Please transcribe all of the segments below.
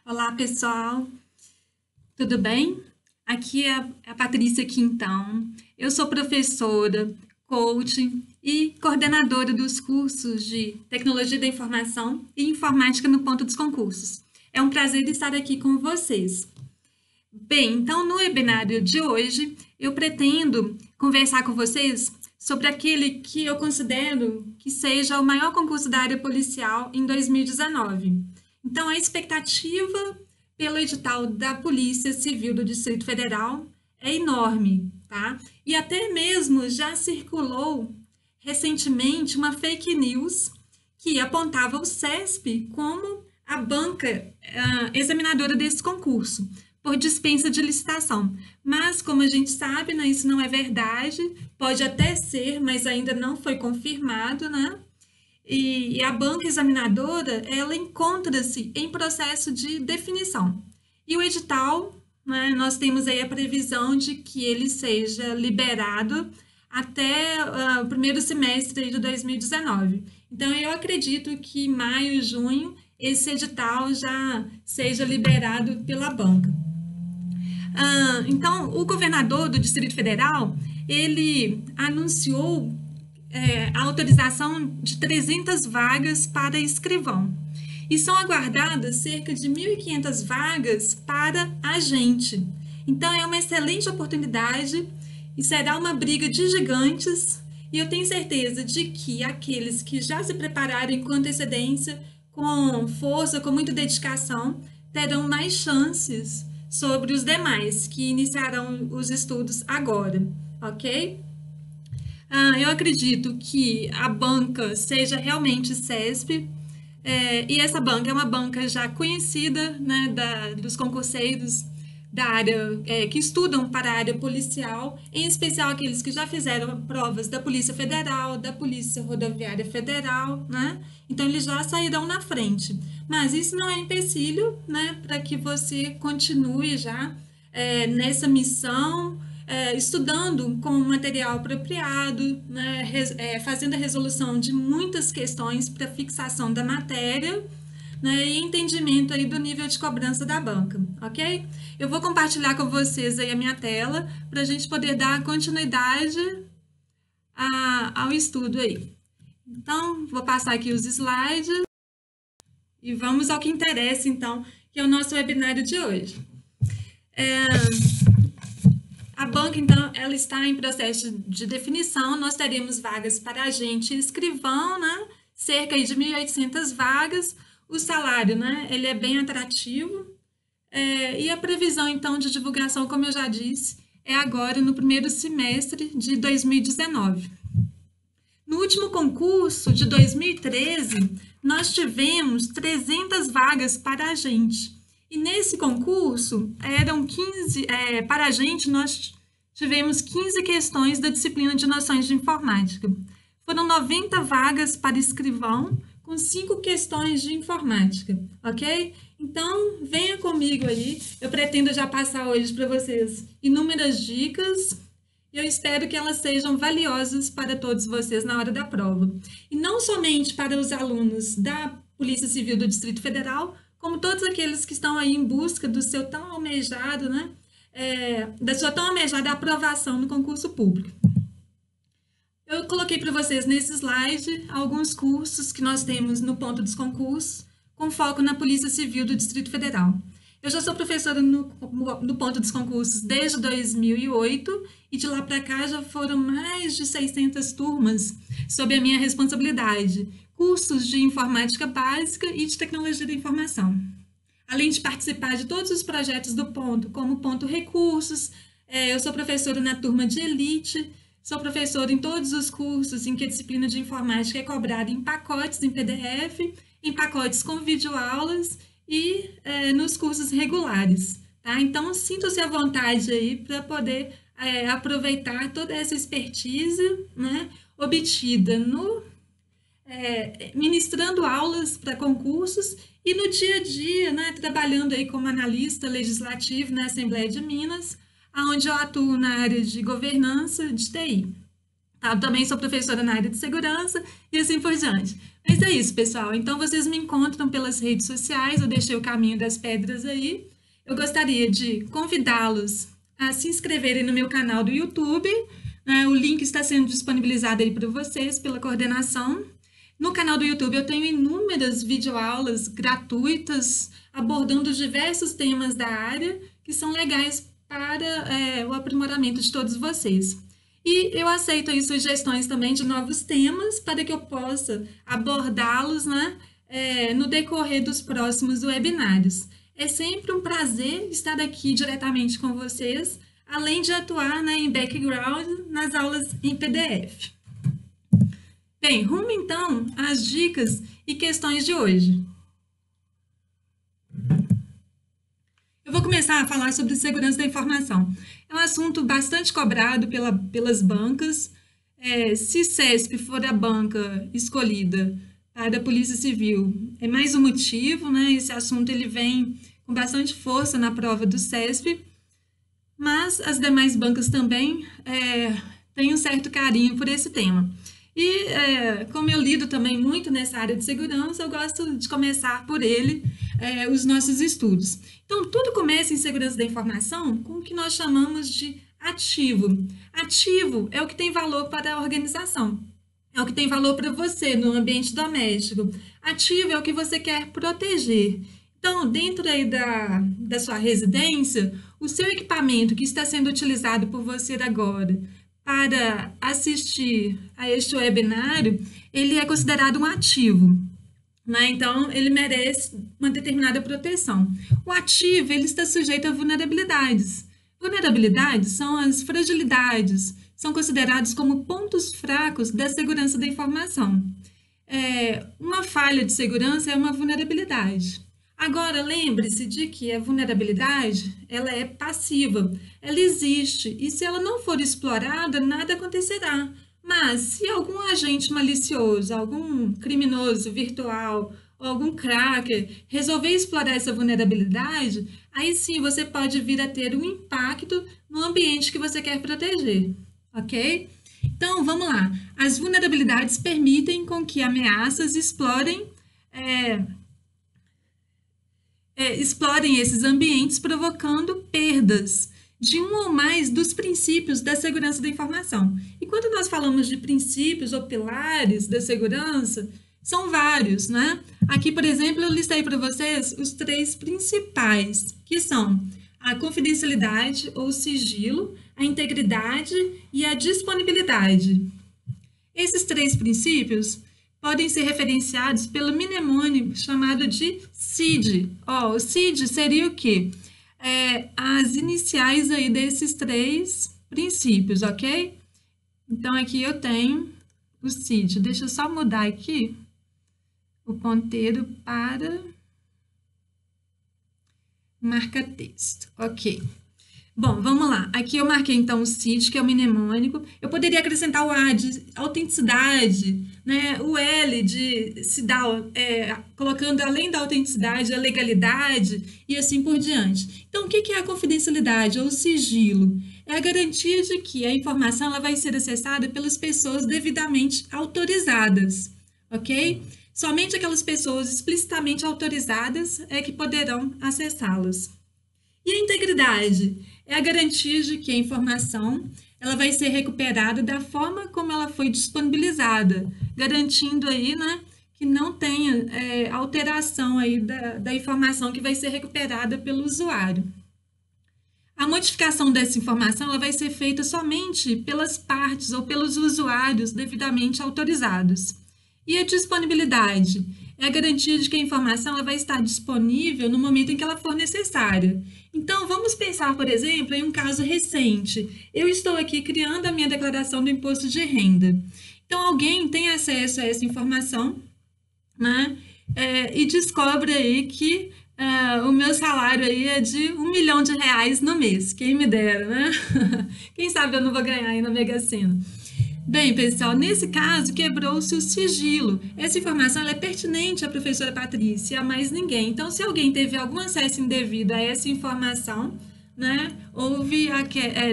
Olá, pessoal. Tudo bem? Aqui é a Patrícia Quintão. Eu sou professora, coach e coordenadora dos cursos de Tecnologia da Informação e Informática no Ponto dos Concursos. É um prazer estar aqui com vocês. Bem, então no webinário de hoje eu pretendo conversar com vocês sobre aquele que eu considero que seja o maior concurso da área policial em 2019. Então, a expectativa pelo edital da Polícia Civil do Distrito Federal é enorme, tá? E até mesmo já circulou recentemente uma fake news que apontava o CESP como a banca examinadora desse concurso, por dispensa de licitação. Mas, como a gente sabe, né, isso não é verdade, pode até ser, mas ainda não foi confirmado, né? E a banca examinadora, ela encontra-se em processo de definição. E o edital, né, nós temos aí a previsão de que ele seja liberado até o primeiro semestre de 2019. Então, eu acredito que em maio, junho, esse edital já seja liberado pela banca. Então, o governador do Distrito Federal, ele anunciou a autorização de 300 vagas para escrivão. E são aguardadas cerca de 1.500 vagas para agente. Então, é uma excelente oportunidade e será uma briga de gigantes. E eu tenho certeza de que aqueles que já se prepararam com antecedência, com força, com muita dedicação, terão mais chances sobre os demais que iniciarão os estudos agora, ok? Eu acredito que a banca seja realmente CESP, e essa banca é uma banca já conhecida, né, dos concurseiros da área, que estudam para a área policial, em especial aqueles que já fizeram provas da Polícia Federal, da Polícia Rodoviária Federal, né? Então, eles já sairão na frente. Mas isso não é empecilho, né, para que você continue já nessa missão, estudando com material apropriado, né, fazendo a resolução de muitas questões para fixação da matéria, né, e entendimento aí do nível de cobrança da banca, ok? Eu vou compartilhar com vocês aí a minha tela para a gente poder dar continuidade ao estudo aí. Então, vou passar aqui os slides e vamos ao que interessa, então, que é o nosso webinário de hoje. A banca, então, ela está em processo de definição. Nós teremos vagas para agente e escrivão, né? Cerca de 1.800 vagas. O salário, né? Ele é bem atrativo. E a previsão, então, de divulgação, como eu já disse, é agora no primeiro semestre de 2019. No último concurso de 2013, nós tivemos 300 vagas para agente. E nesse concurso, eram 15, para a gente, nós tivemos 15 questões da disciplina de noções de informática. Foram 90 vagas para escrivão, com 5 questões de informática, ok? Então, venha comigo aí. Eu pretendo já passar hoje para vocês inúmeras dicas. E eu espero que elas sejam valiosas para todos vocês na hora da prova. E não somente para os alunos da Polícia Civil do Distrito Federal, como todos aqueles que estão aí em busca do seu tão almejado, né, da sua tão almejada aprovação no concurso público. Eu coloquei para vocês nesse slide alguns cursos que nós temos no ponto dos concursos, com foco na Polícia Civil do Distrito Federal. Eu já sou professora no ponto dos concursos desde 2008 e de lá para cá já foram mais de 600 turmas sob a minha responsabilidade. Cursos de informática básica e de tecnologia da informação. Além de participar de todos os projetos do ponto, como Ponto Recursos, eu sou professora na turma de elite, sou professora em todos os cursos em que a disciplina de informática é cobrada em pacotes em PDF, em pacotes com videoaulas e nos cursos regulares. Tá? Então, sinta-se à vontade aí para poder aproveitar toda essa expertise, né, obtida ministrando aulas para concursos e no dia a dia, né, trabalhando aí como analista legislativo na Assembleia de Minas, onde eu atuo na área de governança de TI. Tá? Também sou professora na área de segurança e assim por diante. Mas é isso, pessoal. Então, vocês me encontram pelas redes sociais, eu deixei o caminho das pedras aí. Eu gostaria de convidá-los a se inscreverem no meu canal do YouTube, né? O link está sendo disponibilizado aí para vocês pela coordenação. No canal do YouTube eu tenho inúmeras videoaulas gratuitas abordando diversos temas da área que são legais para o aprimoramento de todos vocês. E eu aceito aí sugestões também de novos temas para que eu possa abordá-los, né, no decorrer dos próximos webinários. É sempre um prazer estar aqui diretamente com vocês, além de atuar, né, em background nas aulas em PDF. Bem, rumo então às dicas e questões de hoje. Eu vou começar a falar sobre segurança da informação. É um assunto bastante cobrado pelas bancas. Se CESP for a banca escolhida para a Polícia Civil, é mais um motivo, né? Esse assunto ele vem com bastante força na prova do CESP, mas as demais bancas também têm um certo carinho por esse tema. E como eu lido também muito nessa área de segurança, eu gosto de começar por ele os nossos estudos. Então, tudo começa em segurança da informação com o que nós chamamos de ativo. Ativo é o que tem valor para a organização, é o que tem valor para você no ambiente doméstico. Ativo é o que você quer proteger. Então, dentro aí da sua residência, o seu equipamento que está sendo utilizado por você agora para assistir a este webinário, ele é considerado um ativo, né? Então, ele merece uma determinada proteção. O ativo, ele está sujeito a vulnerabilidades. Vulnerabilidades são as fragilidades, são considerados como pontos fracos da segurança da informação. Uma falha de segurança é uma vulnerabilidade. Agora, lembre-se de que a vulnerabilidade, ela é passiva, ela existe, e se ela não for explorada, nada acontecerá. Mas, se algum agente malicioso, algum criminoso virtual, ou algum cracker resolver explorar essa vulnerabilidade, aí sim você pode vir a ter um impacto no ambiente que você quer proteger, ok? Então, vamos lá. As vulnerabilidades permitem com que ameaças explorem esses ambientes, provocando perdas de um ou mais dos princípios da segurança da informação. E quando nós falamos de princípios ou pilares da segurança, são vários, né? Aqui, por exemplo, eu listei para vocês os 3 principais, que são a confidencialidade ou sigilo, a integridade e a disponibilidade. Esses 3 princípios podem ser referenciados pelo mnemônico chamado de CID. O CID seria o quê? As iniciais aí desses 3 princípios, ok? Então, aqui eu tenho o CID. Deixa eu só mudar aqui o ponteiro para marca-texto. Ok. Bom, vamos lá. Aqui eu marquei, então, o CID, que é o mnemônico. Eu poderia acrescentar o A de autenticidade, né? O L de se dar, colocando além da autenticidade, a legalidade e assim por diante. Então, o que é a confidencialidade ou o sigilo? É a garantia de que a informação ela vai ser acessada pelas pessoas devidamente autorizadas, ok? Somente aquelas pessoas explicitamente autorizadas é que poderão acessá-las. E a integridade é a garantia de que a informação ela vai ser recuperada da forma como ela foi disponibilizada, garantindo aí, né, que não tenha alteração aí da informação que vai ser recuperada pelo usuário. A modificação dessa informação ela vai ser feita somente pelas partes ou pelos usuários devidamente autorizados. E a disponibilidade é a garantia de que a informação ela vai estar disponível no momento em que ela for necessária. Então, vamos pensar, por exemplo, em um caso recente. Eu estou aqui criando a minha declaração do imposto de renda. Então, alguém tem acesso a essa informação, né? E descobre aí que o meu salário aí é de R$1 milhão no mês. Quem me dera, né? Quem sabe eu não vou ganhar aí na Mega Sena. Bem, pessoal, nesse caso, quebrou-se o sigilo. Essa informação ela é pertinente à professora Patrícia, a mais ninguém. Então, se alguém teve algum acesso indevido a essa informação, né,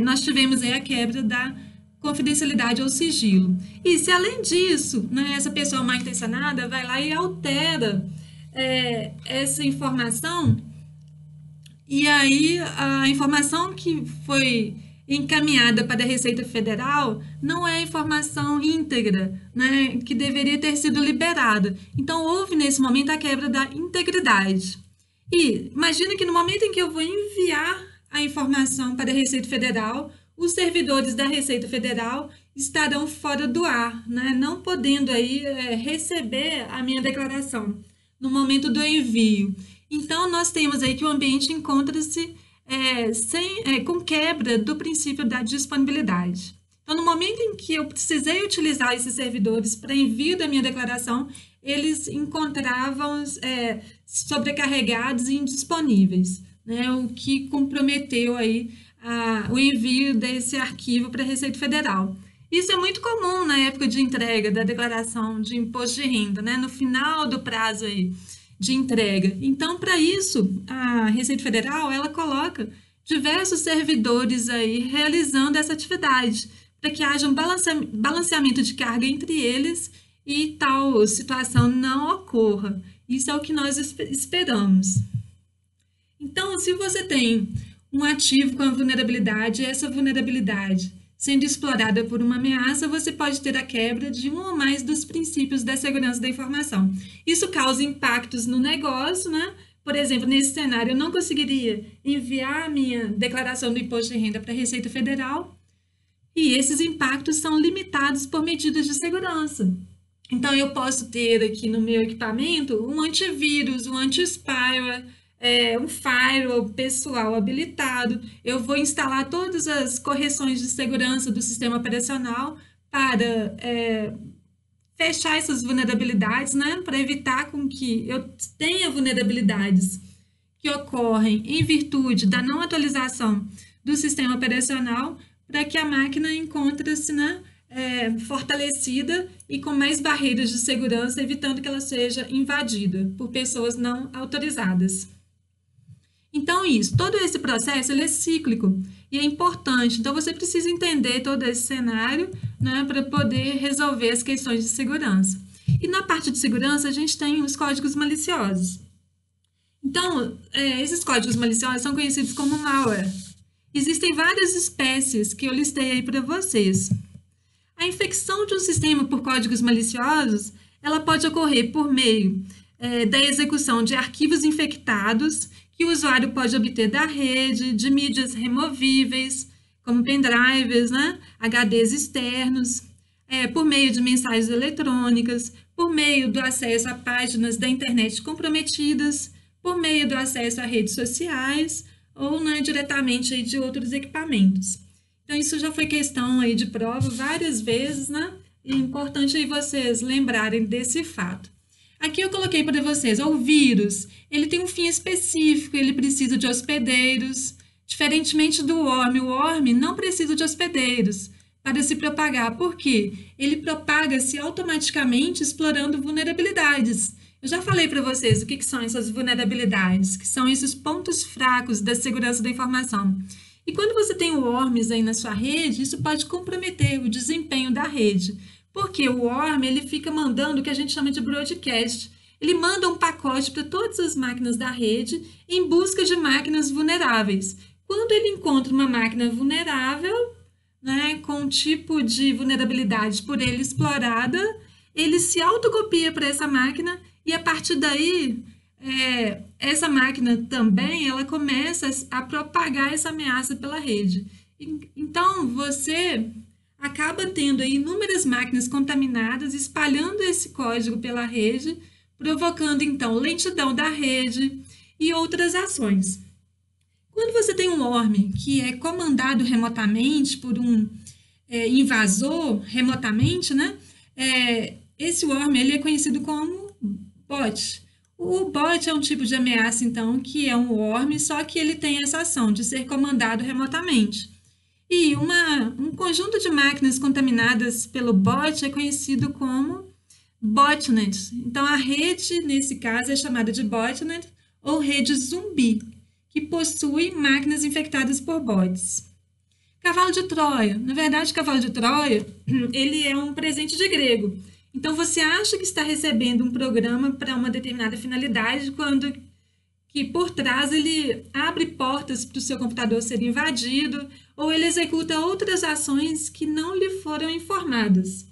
nós tivemos aí a quebra da confidencialidade ou sigilo. E se além disso, né, essa pessoa mal intencionada vai lá e altera essa informação, e aí a informação que foi encaminhada para a Receita Federal não é a informação íntegra, né, que deveria ter sido liberada. Então houve nesse momento a quebra da integridade. E imagina que no momento em que eu vou enviar a informação para a Receita Federal, os servidores da Receita Federal estarão fora do ar, né? Não podendo aí receber a minha declaração no momento do envio. Então, nós temos aí que o ambiente encontra-se com quebra do princípio da disponibilidade. Então, no momento em que eu precisei utilizar esses servidores para envio da minha declaração, eles encontravam sobrecarregados e indisponíveis, né? O que comprometeu aí o envio desse arquivo para a Receita Federal. Isso é muito comum na época de entrega da declaração de imposto de renda, né? No final do prazo aí de entrega. Então, para isso, a Receita Federal, ela coloca diversos servidores aí realizando essa atividade, para que haja um balanceamento de carga entre eles e tal situação não ocorra. Isso é o que nós esperamos. Então, se você tem um ativo com a vulnerabilidade, essa vulnerabilidade sendo explorada por uma ameaça, você pode ter a quebra de um ou mais dos princípios da segurança da informação. Isso causa impactos no negócio, né? Por exemplo, nesse cenário, eu não conseguiria enviar a minha declaração do imposto de renda para a Receita Federal, e esses impactos são limitados por medidas de segurança. Então, eu posso ter aqui no meu equipamento um antivírus, um anti-spyware, um firewall pessoal habilitado. Eu vou instalar todas as correções de segurança do sistema operacional para fechar essas vulnerabilidades, né? Para evitar com que eu tenha vulnerabilidades que ocorrem em virtude da não atualização do sistema operacional, para que a máquina encontre-se, né, fortalecida e com mais barreiras de segurança, evitando que ela seja invadida por pessoas não autorizadas. Então, todo esse processo ele é cíclico e é importante. Então, você precisa entender todo esse cenário, né, para poder resolver as questões de segurança. E na parte de segurança, a gente tem os códigos maliciosos. Então, esses códigos maliciosos são conhecidos como malware. Existem várias espécies que eu listei aí para vocês. A infecção de um sistema por códigos maliciosos, ela pode ocorrer por meio da execução de arquivos infectados que o usuário pode obter da rede, de mídias removíveis, como pendrives, né? HDs externos, por meio de mensagens eletrônicas, por meio do acesso a páginas da internet comprometidas, por meio do acesso a redes sociais ou, né, diretamente aí de outros equipamentos. Então, isso já foi questão aí de prova várias vezes, né? E é importante aí vocês lembrarem desse fato. Aqui eu coloquei para vocês, o vírus, ele tem um fim específico, ele precisa de hospedeiros, diferentemente do worm. O worm não precisa de hospedeiros para se propagar, porque ele propaga-se automaticamente explorando vulnerabilidades. Eu já falei para vocês o que são essas vulnerabilidades, que são esses pontos fracos da segurança da informação. E quando você tem worms aí na sua rede, isso pode comprometer o desempenho da rede. Porque o worm, ele fica mandando o que a gente chama de broadcast. Ele manda um pacote para todas as máquinas da rede em busca de máquinas vulneráveis. Quando ele encontra uma máquina vulnerável, né, com um tipo de vulnerabilidade por ele explorada, ele se autocopia para essa máquina e a partir daí, essa máquina também ela começa a propagar essa ameaça pela rede. Então, você acaba tendo aí inúmeras máquinas contaminadas, espalhando esse código pela rede, provocando, então, lentidão da rede e outras ações. Quando você tem um worm que é comandado remotamente por um invasor remotamente, né? Esse worm ele é conhecido como bot. O bot é um tipo de ameaça, então, que é um worm, só que ele tem essa ação de ser comandado remotamente. E um conjunto de máquinas contaminadas pelo bot é conhecido como botnet. Então, a rede, nesse caso, é chamada de botnet ou rede zumbi, que possui máquinas infectadas por bots. Cavalo de Troia. Na verdade, cavalo de Troia, ele é um presente de grego. Então, você acha que está recebendo um programa para uma determinada finalidade, quando que por trás ele abre portas para o seu computador ser invadido, ou ele executa outras ações que não lhe foram informadas.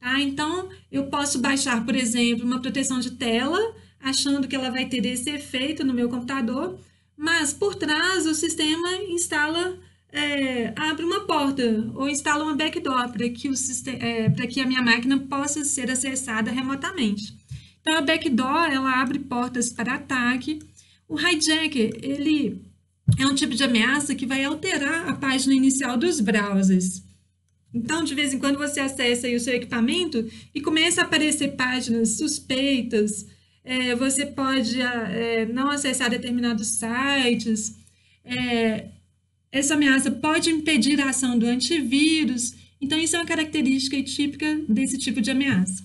Tá? Então, eu posso baixar, por exemplo, uma proteção de tela, achando que ela vai ter esse efeito no meu computador, mas por trás o sistema instala, abre uma porta ou instala uma backdoor para que a minha máquina possa ser acessada remotamente. Então, a backdoor ela abre portas para ataque. O hijacker ele é um tipo de ameaça que vai alterar a página inicial dos browsers. Então, de vez em quando, você acessa aí o seu equipamento e começa a aparecer páginas suspeitas. Você pode não acessar determinados sites. Essa ameaça pode impedir a ação do antivírus. Então, isso é uma característica típica desse tipo de ameaça.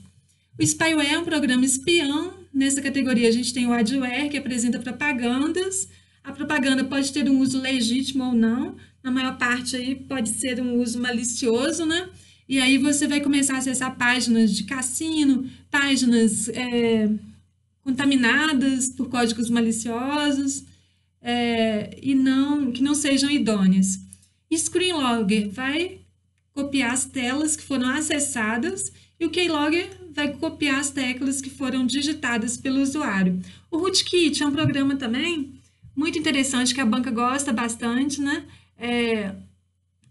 O spyware é um programa espião. Nessa categoria, a gente tem o adware, que apresenta propagandas. A propaganda pode ter um uso legítimo ou não. Na maior parte aí pode ser um uso malicioso, né? E aí você vai começar a acessar páginas de cassino, páginas contaminadas por códigos maliciosos e que não sejam idôneas. Screenlogger vai copiar as telas que foram acessadas e o keylogger vai copiar as teclas que foram digitadas pelo usuário. O rootkit é um programa também muito interessante que a banca gosta bastante, né?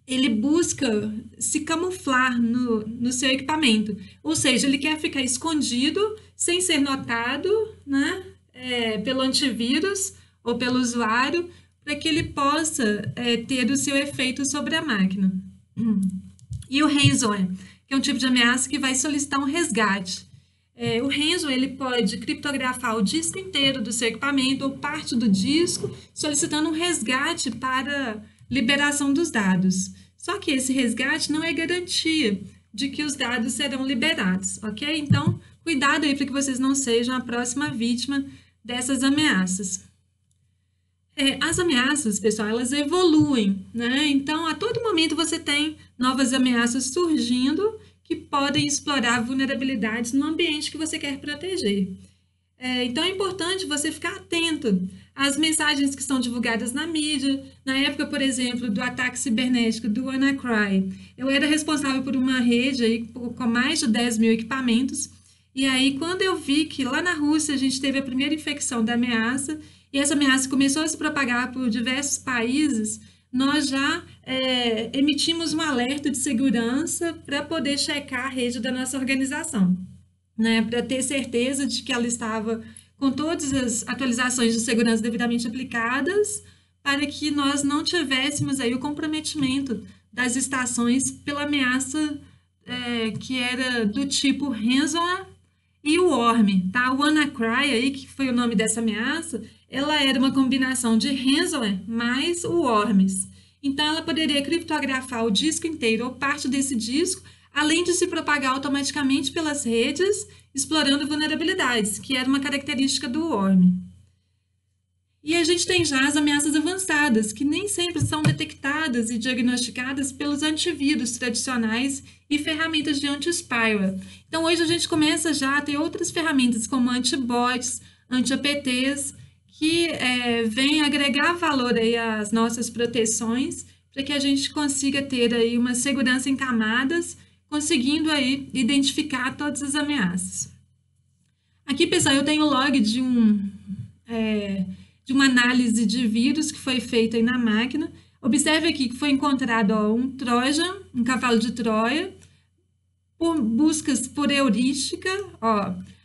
Ele busca se camuflar no seu equipamento, ou seja, ele quer ficar escondido sem ser notado, né? Pelo antivírus ou pelo usuário, para que ele possa ter o seu efeito sobre a máquina. E o ransomware, que é um tipo de ameaça que vai solicitar um resgate. O ransomware ele pode criptografar o disco inteiro do seu equipamento ou parte do disco, solicitando um resgate para liberação dos dados. Só que esse resgate não é garantia de que os dados serão liberados, ok? Então, cuidado aí para que vocês não sejam a próxima vítima dessas ameaças. As ameaças, pessoal, elas evoluem, né? Então, a todo momento você tem novas ameaças surgindo que podem explorar vulnerabilidades no ambiente que você quer proteger. Então, é importante você ficar atento às mensagens que são divulgadas na mídia. Na época, por exemplo, do ataque cibernético do WannaCry, eu era responsável por uma rede aí com mais de 10 mil equipamentos. E aí, quando eu vi que lá na Rússia a gente teve a primeira infecção da ameaça, e essa ameaça começou a se propagar por diversos países, nós já emitimos um alerta de segurança para poder checar a rede da nossa organização, né? Para ter certeza de que ela estava com todas as atualizações de segurança devidamente aplicadas, para que nós não tivéssemos aí o comprometimento das estações pela ameaça que era do tipo ransomware e o worm, tá? O WannaCry aí, que foi o nome dessa ameaça, ela era uma combinação de ransomware mais o worms. Então, ela poderia criptografar o disco inteiro ou parte desse disco, além de se propagar automaticamente pelas redes, explorando vulnerabilidades, que era uma característica do worm. E a gente tem já as ameaças avançadas, que nem sempre são detectadas e diagnosticadas pelos antivírus tradicionais e ferramentas de anti-spyware. Então, hoje a gente começa já a ter outras ferramentas, como antibots, anti-APTs, que vêm agregar valor aí às nossas proteções, para que a gente consiga ter aí uma segurança em camadas, conseguindo aí identificar todas as ameaças. Aqui, pessoal, eu tenho o log de uma análise de vírus que foi feita aí na máquina. Observe aqui que foi encontrado um Trojan, um cavalo de Troia, por buscas por heurística.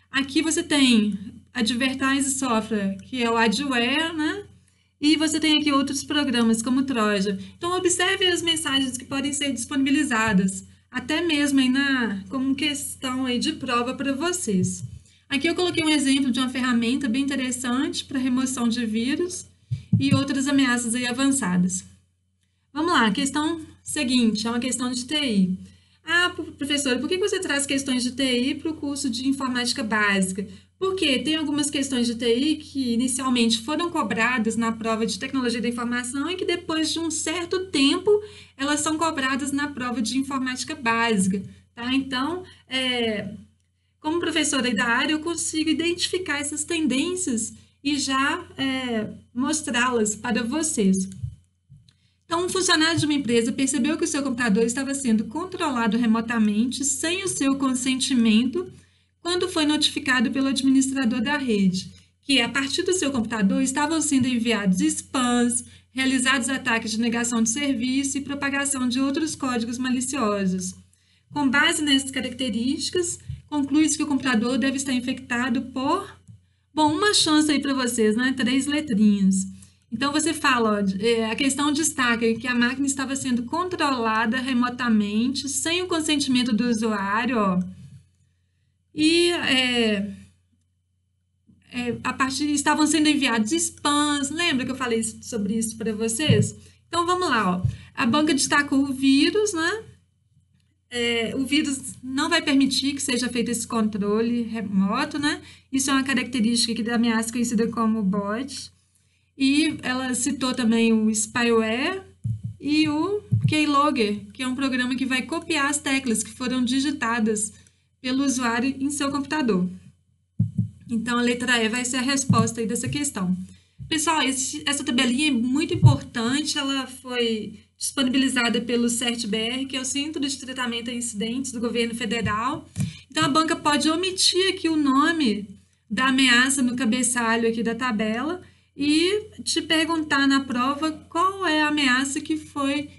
Aqui você tem Advertise Software, que é o adware, né? E você tem aqui outros programas como Trojan. Então, observe as mensagens que podem ser disponibilizadas, até mesmo aí como questão aí de prova para vocês. Aqui eu coloquei um exemplo de uma ferramenta bem interessante para remoção de vírus e outras ameaças aí avançadas. Vamos lá, questão seguinte, é uma questão de TI. Professora, por que você traz questões de TI para o curso de informática básica? Porque tem algumas questões de TI que inicialmente foram cobradas na prova de tecnologia da informação e que depois de um certo tempo elas são cobradas na prova de informática básica, tá? Então, como professora aí da área, eu consigo identificar essas tendências e já mostrá-las para vocês. Então, um funcionário de uma empresa percebeu que o seu computador estava sendo controlado remotamente, sem o seu consentimento, quando foi notificado pelo administrador da rede, que a partir do seu computador estavam sendo enviados spams, realizados ataques de negação de serviço e propagação de outros códigos maliciosos. Com base nessas características, conclui-se que o computador deve estar infectado por... Bom, uma chance aí para vocês, né? 3 letrinhas. Então, você fala, ó, a questão destaca que a máquina estava sendo controlada remotamente, sem o consentimento do usuário, ó. E a partir estavam sendo enviados spams. Lembra que eu falei sobre isso para vocês? Então, vamos lá, ó. A banca destacou o vírus, né? O vírus não vai permitir que seja feito esse controle remoto, né? Isso é uma característica aqui da ameaça conhecida como bot. E ela citou também o spyware e o keylogger, que é um programa que vai copiar as teclas que foram digitadas pelo usuário em seu computador. Então, a letra E vai ser a resposta aí dessa questão. Pessoal, essa tabelinha é muito importante, ela foi disponibilizada pelo CERT-BR, que é o Centro de Tratamento a Incidentes do Governo Federal. Então, a banca pode omitir aqui o nome da ameaça no cabeçalho aqui da tabela e te perguntar na prova qual é a ameaça que foi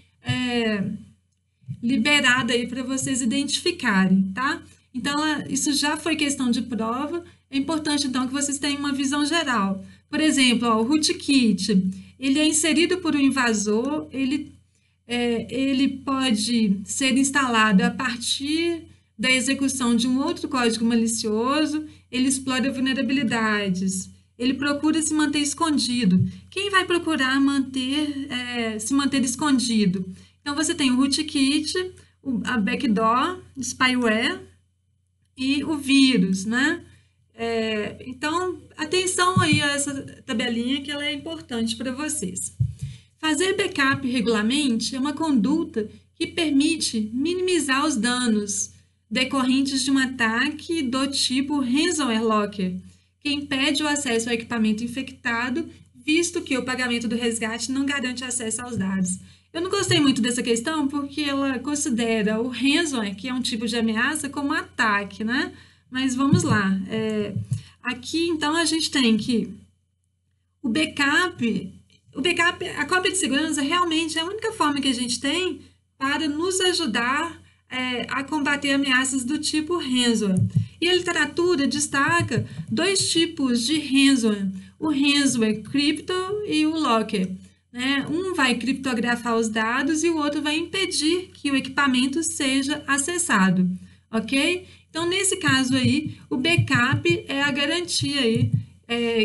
liberada aí para vocês identificarem, tá? Então, isso já foi questão de prova. É importante, então, que vocês tenham uma visão geral. Por exemplo, ó, o rootkit, ele é inserido por um invasor, ele pode ser instalado a partir da execução de um outro código malicioso, ele explora vulnerabilidades, ele procura se manter escondido. Quem vai procurar se manter escondido? Então, você tem o rootkit, a backdoor, spyware e o vírus, né? Então, atenção aí a essa tabelinha que ela é importante para vocês. Fazer backup regularmente é uma conduta que permite minimizar os danos decorrentes de um ataque do tipo ransomware locker, que impede o acesso ao equipamento infectado, visto que o pagamento do resgate não garante acesso aos dados. Eu não gostei muito dessa questão porque ela considera o ransomware, que é um tipo de ameaça, como ataque, né? Mas vamos lá. Aqui, então, a gente tem que o backup, a cópia de segurança realmente é a única forma que a gente tem para nos ajudar a combater ameaças do tipo ransomware. E a literatura destaca 2 tipos de ransomware, o ransomware crypto e o locker. Né? Um vai criptografar os dados e o outro vai impedir que o equipamento seja acessado, ok? Então, nesse caso aí, o backup é a garantia aí,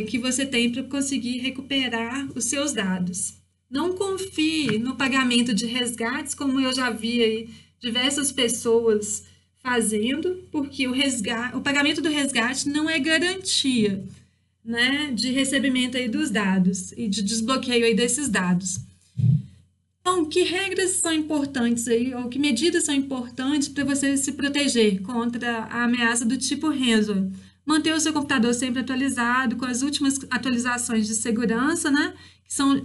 que você tem para conseguir recuperar os seus dados. Não confie no pagamento de resgates, como eu já vi aí diversas pessoas fazendo, porque o pagamento do resgate não é garantia, né, de recebimento aí dos dados e de desbloqueio aí desses dados. Então, que regras são importantes aí, ou que medidas são importantes para você se proteger contra a ameaça do tipo ransomware? Manter o seu computador sempre atualizado, com as últimas atualizações de segurança, né, que são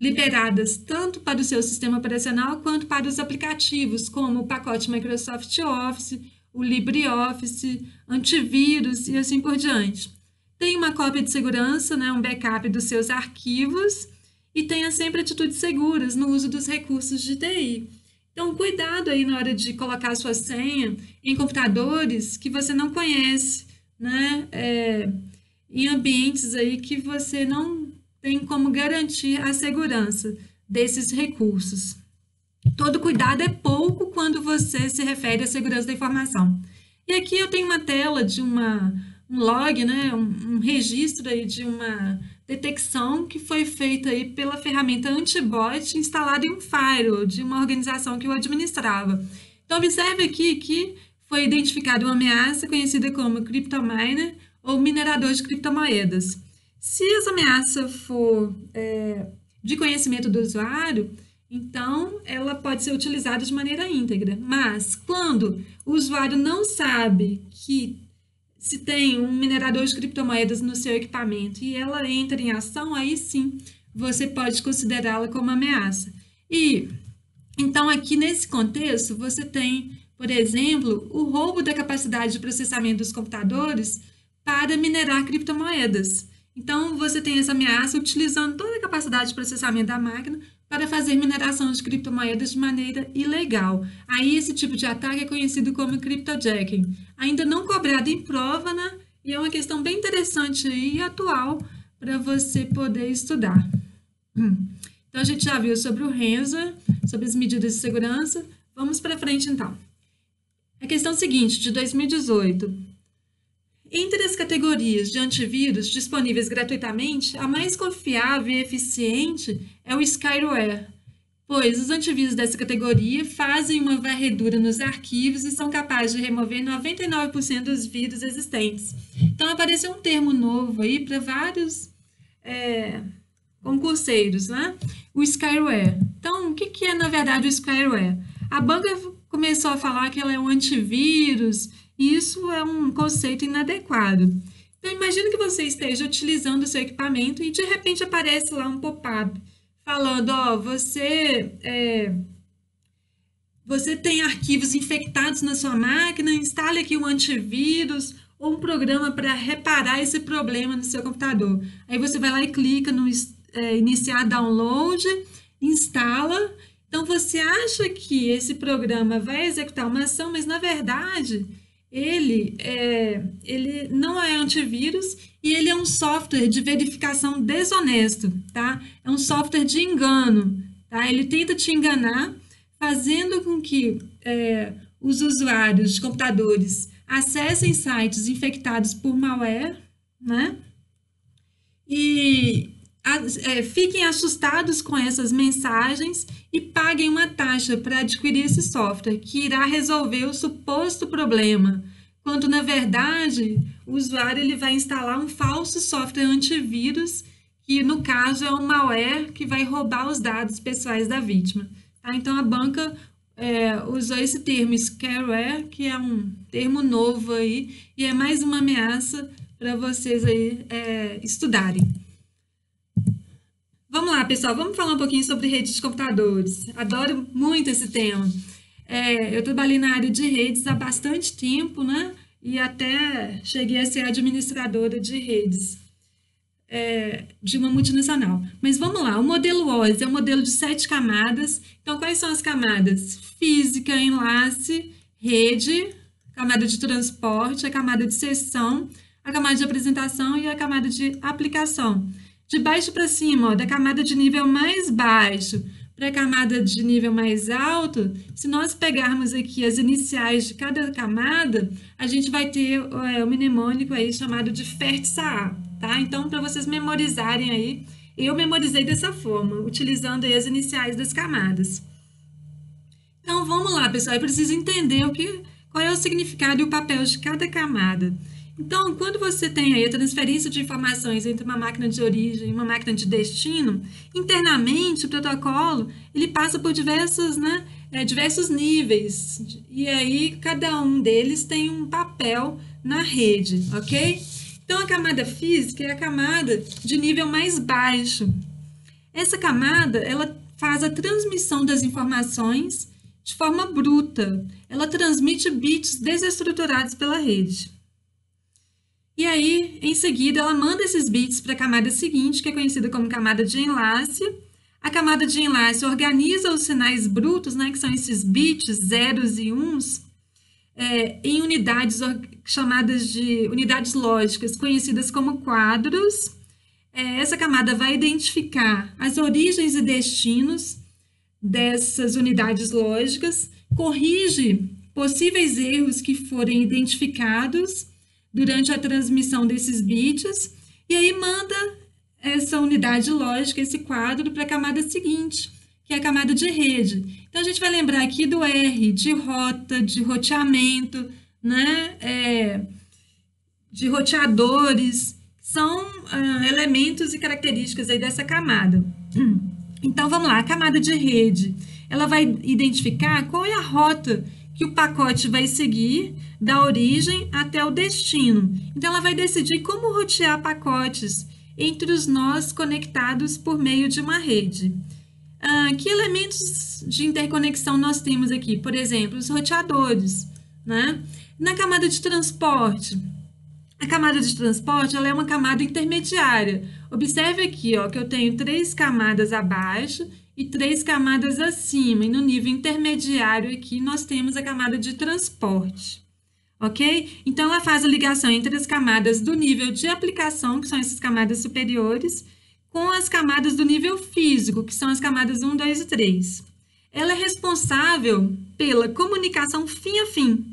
liberadas tanto para o seu sistema operacional quanto para os aplicativos, como o pacote Microsoft Office, o LibreOffice, antivírus e assim por diante. Tenha uma cópia de segurança, né, um backup dos seus arquivos e tenha sempre atitudes seguras no uso dos recursos de TI. Então, cuidado aí na hora de colocar a sua senha em computadores que você não conhece, né, em ambientes aí que você não tem como garantir a segurança desses recursos. Todo cuidado é pouco quando você se refere à segurança da informação. E aqui eu tenho uma tela de um log, né, um registro aí de uma detecção que foi feita aí pela ferramenta Antibot instalada em um firewall de uma organização que eu administrava. Então, observe aqui que foi identificada uma ameaça conhecida como CryptoMiner, ou minerador de criptomoedas. Se essa ameaça for de conhecimento do usuário, então ela pode ser utilizada de maneira íntegra. Mas quando o usuário não sabe que se tem um minerador de criptomoedas no seu equipamento e ela entra em ação, aí sim você pode considerá-la como ameaça. E então aqui nesse contexto você tem, por exemplo, o roubo da capacidade de processamento dos computadores para minerar criptomoedas. Então você tem essa ameaça utilizando toda a capacidade de processamento da máquina para fazer mineração de criptomoedas de maneira ilegal. Aí esse tipo de ataque é conhecido como cryptojacking. Ainda não cobrado em prova, né? E é uma questão bem interessante e atual para você poder estudar. Então a gente já viu sobre o ransomware, sobre as medidas de segurança. Vamos para frente então. A questão seguinte, de 2018. Entre as categorias de antivírus disponíveis gratuitamente, a mais confiável e eficiente é o Skyware, pois os antivírus dessa categoria fazem uma varredura nos arquivos e são capazes de remover 99% dos vírus existentes. Então apareceu um termo novo aí para vários concurseiros, né? O Skyware. Então, o que é na verdade o Skyware? A banca começou a falar que ela é um antivírus, e isso é um conceito inadequado. Então, imagine que você esteja utilizando o seu equipamento e de repente aparece lá um pop-up falando, ó, você tem arquivos infectados na sua máquina, instale aqui um antivírus ou um programa para reparar esse problema no seu computador. Aí você vai lá e clica no iniciar download, instala. Então, você acha que esse programa vai executar uma ação, mas na verdade ele não é antivírus e ele é um software de verificação desonesto, tá? É um software de engano, tá? Ele tenta te enganar, fazendo com que os usuários de computadores acessem sites infectados por malware, né? E fiquem assustados com essas mensagens e paguem uma taxa para adquirir esse software, que irá resolver o suposto problema, quando, na verdade, o usuário ele vai instalar um falso software antivírus, que, no caso, é um malware que vai roubar os dados pessoais da vítima. Tá? Então, a banca usou esse termo, Skyware, que é um termo novo aí, e é mais uma ameaça para vocês aí estudarem. Vamos lá, pessoal, vamos falar um pouquinho sobre redes de computadores. Adoro muito esse tema. Eu trabalhei na área de redes há bastante tempo, né? E até cheguei a ser administradora de redes de uma multinacional. Mas vamos lá, o modelo OSI é um modelo de 7 camadas. Então, quais são as camadas? Física, enlace, rede, camada de transporte, a camada de sessão, a camada de apresentação e a camada de aplicação. De baixo para cima, ó, da camada de nível mais baixo para a camada de nível mais alto, se nós pegarmos aqui as iniciais de cada camada, a gente vai ter o mnemônico aí chamado de FERTSA, tá? Então, para vocês memorizarem aí, eu memorizei dessa forma, utilizando aí as iniciais das camadas. Então, vamos lá, pessoal, eu preciso entender qual é o significado e o papel de cada camada. Então, quando você tem aí a transferência de informações entre uma máquina de origem e uma máquina de destino, internamente o protocolo ele passa por diversos níveis, e aí cada um deles tem um papel na rede, ok? Então, a camada física é a camada de nível mais baixo. Essa camada, ela faz a transmissão das informações de forma bruta. Ela transmite bits desestruturados pela rede. E aí, em seguida, ela manda esses bits para a camada seguinte, que é conhecida como camada de enlace. A camada de enlace organiza os sinais brutos, né, que são esses bits, zeros e uns, em unidades chamadas de unidades lógicas, conhecidas como quadros. Essa camada vai identificar as origens e destinos dessas unidades lógicas, corrige possíveis erros que forem identificados durante a transmissão desses bits, e aí manda essa unidade lógica, esse quadro, para a camada seguinte, que é a camada de rede. Então, a gente vai lembrar aqui do R, de rota, de roteamento, né? de roteadores, são elementos e características aí dessa camada. Então, vamos lá, a camada de rede, ela vai identificar qual é a rota que o pacote vai seguir da origem até o destino. Então, ela vai decidir como rotear pacotes entre os nós conectados por meio de uma rede. Que elementos de interconexão nós temos aqui? Por exemplo, os roteadores, né? Na camada de transporte, a camada de transporte ela é uma camada intermediária. Observe aqui, ó, que eu tenho 3 camadas abaixo e 3 camadas acima. E no nível intermediário aqui, nós temos a camada de transporte. Ok? Então, ela faz a ligação entre as camadas do nível de aplicação, que são essas camadas superiores, com as camadas do nível físico, que são as camadas 1, 2 e 3. Ela é responsável pela comunicação fim a fim.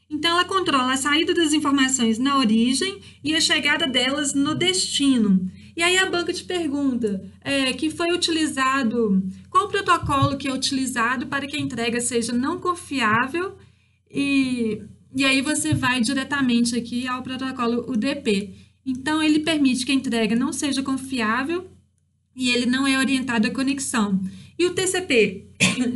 Então, ela controla a saída das informações na origem e a chegada delas no destino. E aí a banca te pergunta, que foi utilizado, qual o protocolo que é utilizado para que a entrega seja não confiável e aí você vai diretamente aqui ao protocolo UDP. Então, ele permite que a entrega não seja confiável e ele não é orientado à conexão. E o TCP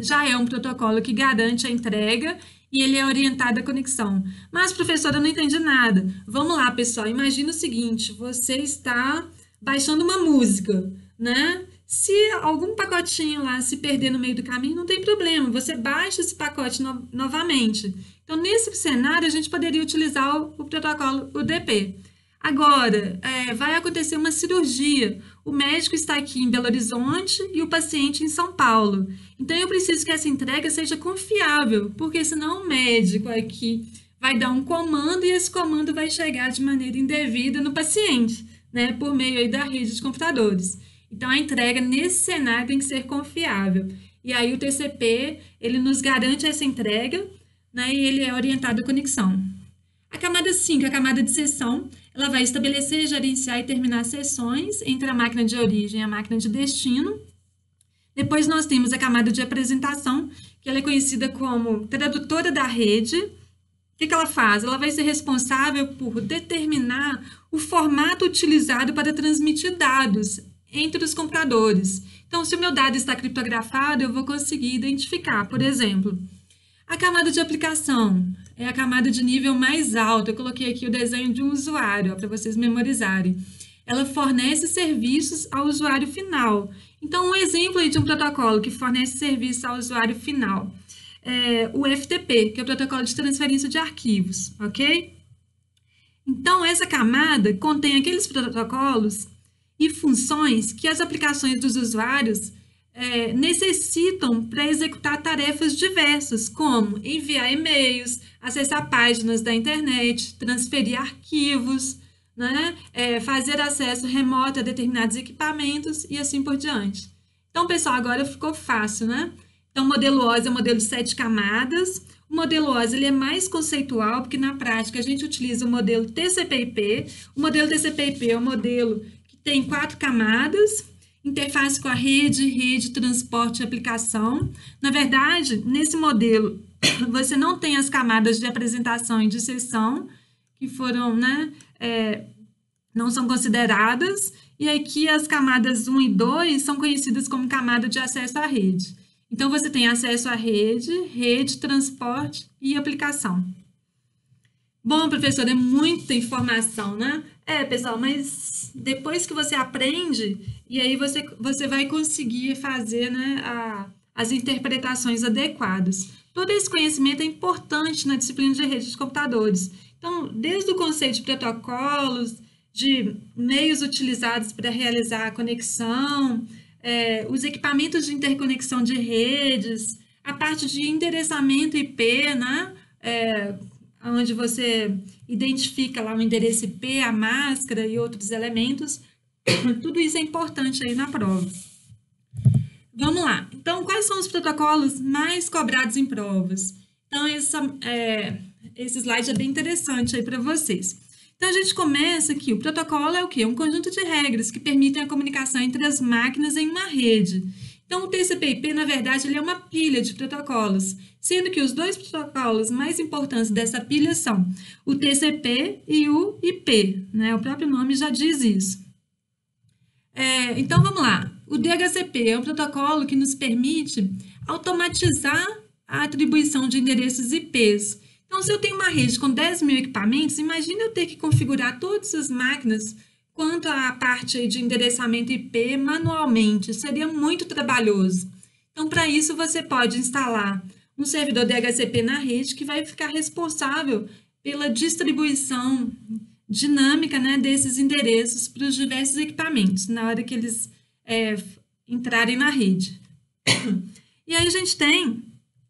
já é um protocolo que garante a entrega e ele é orientado à conexão. Mas, professora, eu não entendi nada. Vamos lá, pessoal. Imagina o seguinte, você está baixando uma música, né? Se algum pacotinho lá se perder no meio do caminho, não tem problema. Você baixa esse pacote novamente. Então, nesse cenário, a gente poderia utilizar o protocolo UDP. Agora, vai acontecer uma cirurgia. O médico está aqui em Belo Horizonte e o paciente em São Paulo. Então, eu preciso que essa entrega seja confiável, porque senão o médico aqui vai dar um comando e esse comando vai chegar de maneira indevida no paciente, né, por meio aí da rede de computadores. Então, a entrega nesse cenário tem que ser confiável. E aí, o TCP, ele nos garante essa entrega, né, e ele é orientado à conexão. A camada 5, a camada de sessão, ela vai estabelecer, gerenciar e terminar sessões entre a máquina de origem e a máquina de destino. Depois nós temos a camada de apresentação, que ela é conhecida como tradutora da rede. O que ela faz? Ela vai ser responsável por determinar o formato utilizado para transmitir dados entre os computadores. Então, se o meu dado está criptografado, eu vou conseguir identificar, por exemplo. A camada de aplicação é a camada de nível mais alto. Eu coloquei aqui o desenho de um usuário, para vocês memorizarem. Ela fornece serviços ao usuário final. Então, um exemplo aí de um protocolo que fornece serviço ao usuário final é o FTP, que é o protocolo de transferência de arquivos, ok? Então, essa camada contém aqueles protocolos e funções que as aplicações dos usuários necessitam para executar tarefas diversas, como enviar e-mails, acessar páginas da internet, transferir arquivos, né? Fazer acesso remoto a determinados equipamentos e assim por diante. Então, pessoal, agora ficou fácil, né? Então, o modelo OSI é um modelo de 7 camadas. O modelo OSI ele é mais conceitual, porque na prática a gente utiliza o modelo TCP/IP. O modelo TCP/IP é um modelo que tem 4 camadas, interface com a rede, transporte e aplicação. Na verdade, nesse modelo, você não tem as camadas de apresentação e de sessão, que foram, né, não são consideradas, e aqui as camadas 1 e 2 são conhecidas como camada de acesso à rede. Então, você tem acesso à rede, transporte e aplicação. Bom, professor, é muita informação, né? Pessoal, mas depois que você aprende, e aí você vai conseguir fazer, né, as interpretações adequadas. Todo esse conhecimento é importante na disciplina de rede de computadores. Então, desde o conceito de protocolos, de meios utilizados para realizar a conexão, os equipamentos de interconexão de redes, a parte de endereçamento IP, né? Onde você identifica lá o endereço IP, a máscara e outros elementos. Tudo isso é importante aí na prova. Vamos lá. Então, quais são os protocolos mais cobrados em provas? Então, esse slide é bem interessante aí para vocês. Então, a gente começa aqui. O protocolo é o quê? Um conjunto de regras que permitem a comunicação entre as máquinas em uma rede. Então, o TCP/IP, na verdade, ele é uma pilha de protocolos, sendo que os dois protocolos mais importantes dessa pilha são o TCP e o IP, né? O próprio nome já diz isso. Então, vamos lá. O DHCP é um protocolo que nos permite automatizar a atribuição de endereços IPs. Então, se eu tenho uma rede com 10 mil equipamentos, imagine eu ter que configurar todas as máquinas quanto à parte de endereçamento IP manualmente. Seria muito trabalhoso. Então, para isso, você pode instalar um servidor DHCP na rede que vai ficar responsável pela distribuição dinâmica, né, desses endereços para os diversos equipamentos, na hora que eles entrarem na rede. E aí a gente tem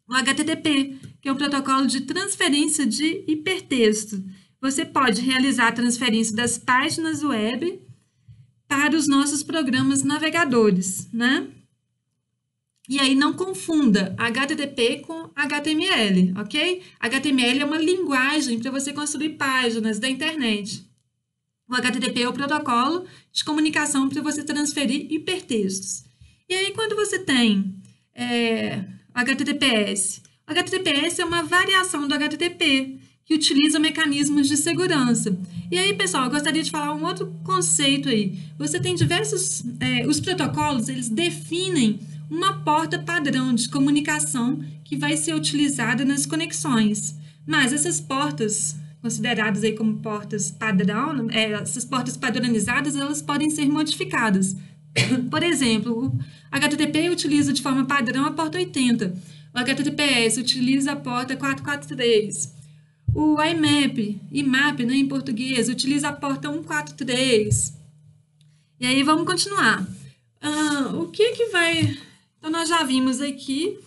o HTTP, que é um protocolo de transferência de hipertexto. Você pode realizar a transferência das páginas web para os nossos programas navegadores, né? E aí não confunda HTTP com HTML, ok? HTML é uma linguagem para você construir páginas da internet. O HTTP é o protocolo de comunicação para você transferir hipertextos. E aí quando você tem HTTPS, o HTTPS é uma variação do HTTP, que utiliza mecanismos de segurança. E aí, pessoal, eu gostaria de falar um outro conceito aí. Você tem diversos... os protocolos, eles definem uma porta padrão de comunicação que vai ser utilizada nas conexões. Mas essas portas, consideradas aí como portas padrão, essas portas padronizadas, elas podem ser modificadas. Por exemplo, o HTTP utiliza de forma padrão a porta 80. O HTTPS utiliza a porta 443. O IMAP, né, em português, utiliza a porta 143. E aí, vamos continuar. O que vai... Então, nós já vimos aqui.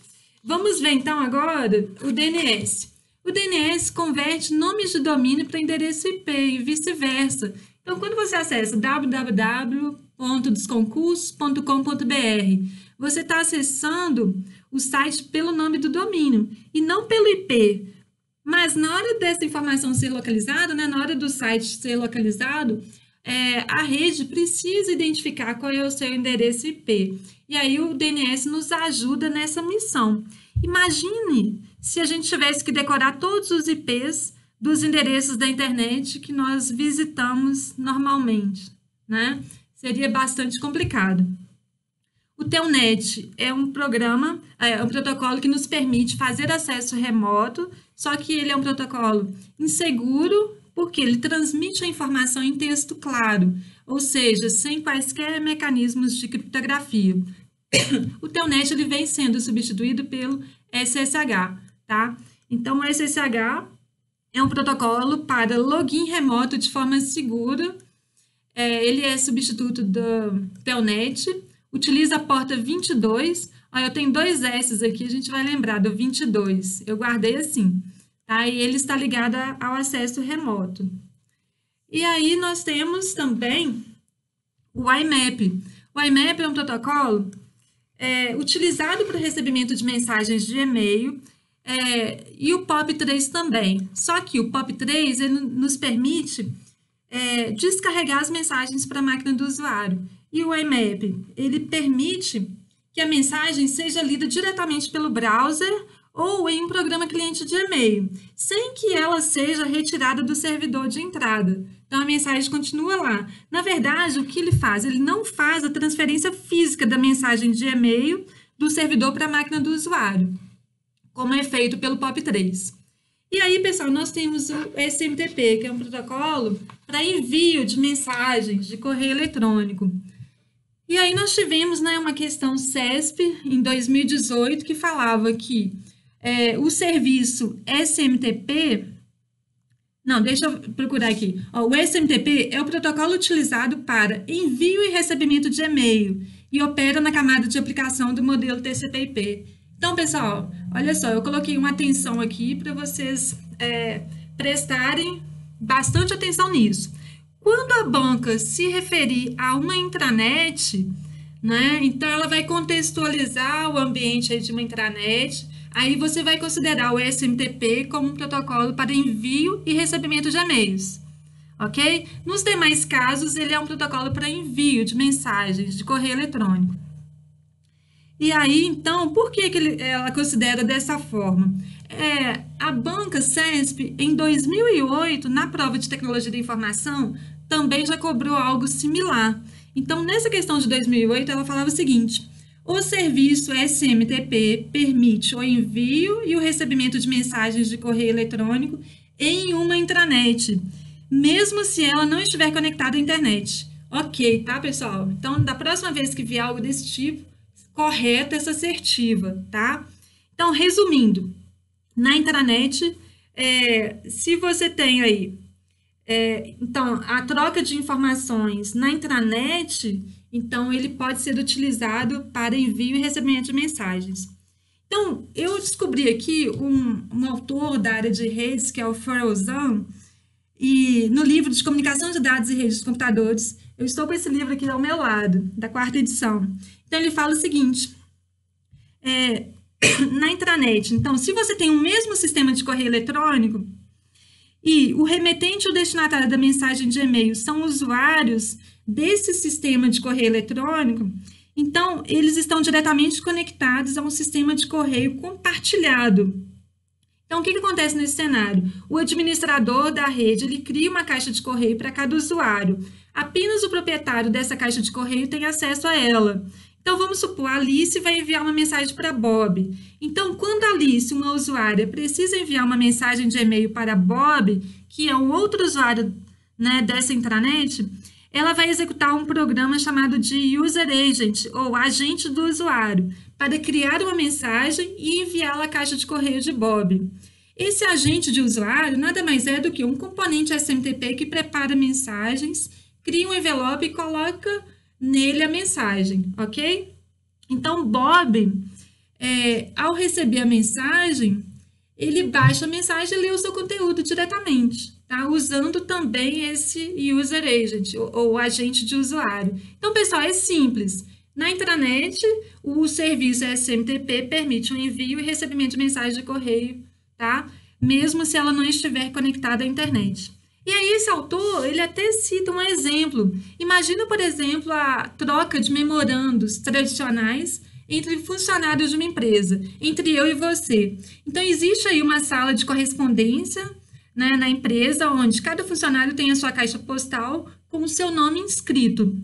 Vamos ver, então, agora o DNS. O DNS converte nomes de domínio para endereço IP e vice-versa. Então, quando você acessa www.desconcursos.com.br, você está acessando o site pelo nome do domínio e não pelo IP. Mas na hora dessa informação ser localizada, né, na hora do site ser localizado, a rede precisa identificar qual é o seu endereço IP. E aí o DNS nos ajuda nessa missão. Imagine se a gente tivesse que decorar todos os IPs dos endereços da internet que nós visitamos normalmente, né? Seria bastante complicado. O Telnet é um protocolo que nos permite fazer acesso remoto, só que ele é um protocolo inseguro, porque ele transmite a informação em texto claro, ou seja, sem quaisquer mecanismos de criptografia. O Telnet ele vem sendo substituído pelo SSH, tá? Então, o SSH é um protocolo para login remoto de forma segura. Ele é substituto do Telnet, utiliza a porta 22. Eu tenho dois S aqui, a gente vai lembrar do 22. Eu guardei assim, tá? E ele está ligado ao acesso remoto. E aí nós temos também o IMAP. O IMAP é um protocolo utilizado para o recebimento de mensagens de e-mail, e o POP3 também. Só que o POP3 ele nos permite descarregar as mensagens para a máquina do usuário. E o IMAP, ele permite que a mensagem seja lida diretamente pelo browser ou em um programa cliente de e-mail, sem que ela seja retirada do servidor de entrada. Então, a mensagem continua lá. Na verdade, o que ele faz? Ele não faz a transferência física da mensagem de e-mail do servidor para a máquina do usuário, como é feito pelo POP3. E aí, pessoal, nós temos o SMTP, que é um protocolo para envio de mensagens de correio eletrônico. E aí nós tivemos, né, uma questão CESP em 2018 que falava que o serviço SMTP... Não, deixa eu procurar aqui. O SMTP é o protocolo utilizado para envio e recebimento de e-mail e opera na camada de aplicação do modelo TCP/IP. Então, pessoal, olha só, eu coloquei uma atenção aqui para vocês prestarem bastante atenção nisso. Quando a banca se referir a uma intranet, né, então ela vai contextualizar o ambiente aí de uma intranet, aí você vai considerar o SMTP como um protocolo para envio e recebimento de e-mails, ok? Nos demais casos, ele é um protocolo para envio de mensagens de correio eletrônico. E aí, então, por que ela considera dessa forma? A banca CESP, em 2008, na prova de tecnologia da informação, também já cobrou algo similar. Então, nessa questão de 2008, ela falava o seguinte: o serviço SMTP permite o envio e o recebimento de mensagens de correio eletrônico em uma intranet, mesmo se ela não estiver conectada à internet. Ok, tá, pessoal? Então, da próxima vez que vier algo desse tipo, correta essa assertiva, tá? Então, resumindo, na intranet, se você tem aí, então, a troca de informações na intranet, então, ele pode ser utilizado para envio e recebimento de mensagens. Então, eu descobri aqui um autor da área de redes, que é o Ferozan, e no livro de Comunicação de Dados e Redes de Computadores, eu estou com esse livro aqui ao meu lado, da 4ª edição. Então, ele fala o seguinte: na intranet, então, se você tem o mesmo sistema de correio eletrônico e o remetente e o destinatário da mensagem de e-mail são usuários desse sistema de correio eletrônico, então, eles estão diretamente conectados a um sistema de correio compartilhado. Então, o que acontece nesse cenário? O administrador da rede, ele cria uma caixa de correio para cada usuário. Apenas o proprietário dessa caixa de correio tem acesso a ela. Então, vamos supor, a Alice vai enviar uma mensagem para Bob. Então, quando a Alice, uma usuária, precisa enviar uma mensagem de e-mail para Bob, que é um outro usuário, né, dessa intranet, ela vai executar um programa chamado de User Agent, ou agente do usuário, para criar uma mensagem e enviá-la à caixa de correio de Bob. Esse agente de usuário nada mais é do que um componente SMTP que prepara mensagens, cria um envelope e coloca nele a mensagem, ok? Então, Bob, ao receber a mensagem, ele baixa a mensagem e lê o seu conteúdo diretamente, tá? Usando também esse User Agent, ou agente de usuário. Então, pessoal, é simples. Na intranet, o serviço SMTP permite o envio e recebimento de mensagem de correio, tá? Mesmo se ela não estiver conectada à internet. E aí, esse autor, ele até cita um exemplo. Imagina, por exemplo, a troca de memorandos tradicionais entre funcionários de uma empresa, entre eu e você. Então, existe aí uma sala de correspondência, né, na empresa, onde cada funcionário tem a sua caixa postal com o seu nome inscrito.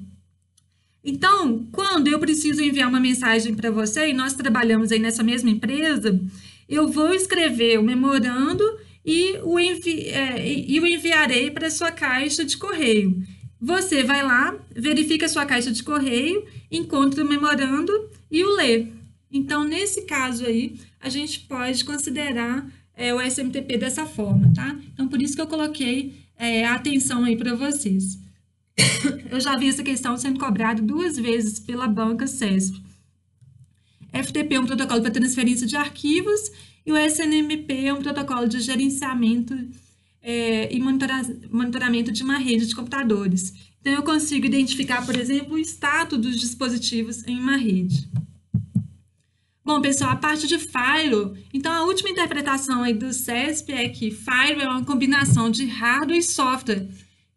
Então, quando eu preciso enviar uma mensagem para você, e nós trabalhamos aí nessa mesma empresa, eu vou escrever o memorando e o enviarei para a sua caixa de correio. Você vai lá, verifica a sua caixa de correio, encontra o memorando e o lê. Então, nesse caso aí, a gente pode considerar o SMTP dessa forma, tá? Então, por isso que eu coloquei a atenção aí para vocês. Eu já vi essa questão sendo cobrada 2 vezes pela banca CESP. FTP é um protocolo para transferência de arquivos e o SNMP é um protocolo de gerenciamento e monitoramento de uma rede de computadores. Então, eu consigo identificar, por exemplo, o status dos dispositivos em uma rede. Bom, pessoal, a parte de Firewall, então a última interpretação aí do CESP é que Firewall é uma combinação de hardware e software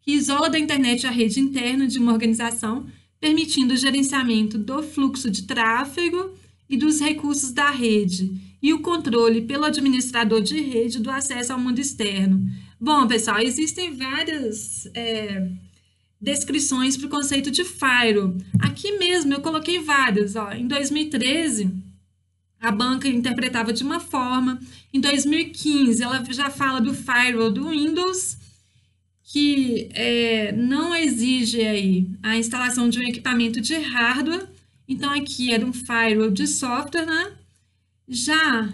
que isola da internet a rede interna de uma organização, permitindo o gerenciamento do fluxo de tráfego e dos recursos da rede, e o controle pelo administrador de rede do acesso ao mundo externo. Bom, pessoal, existem várias descrições para o conceito de Firewall. Aqui mesmo eu coloquei várias. Em 2013, a banca interpretava de uma forma. Em 2015, ela já fala do Firewall do Windows, que não exige aí a instalação de um equipamento de hardware. Então, aqui era um firewall de software, né? Já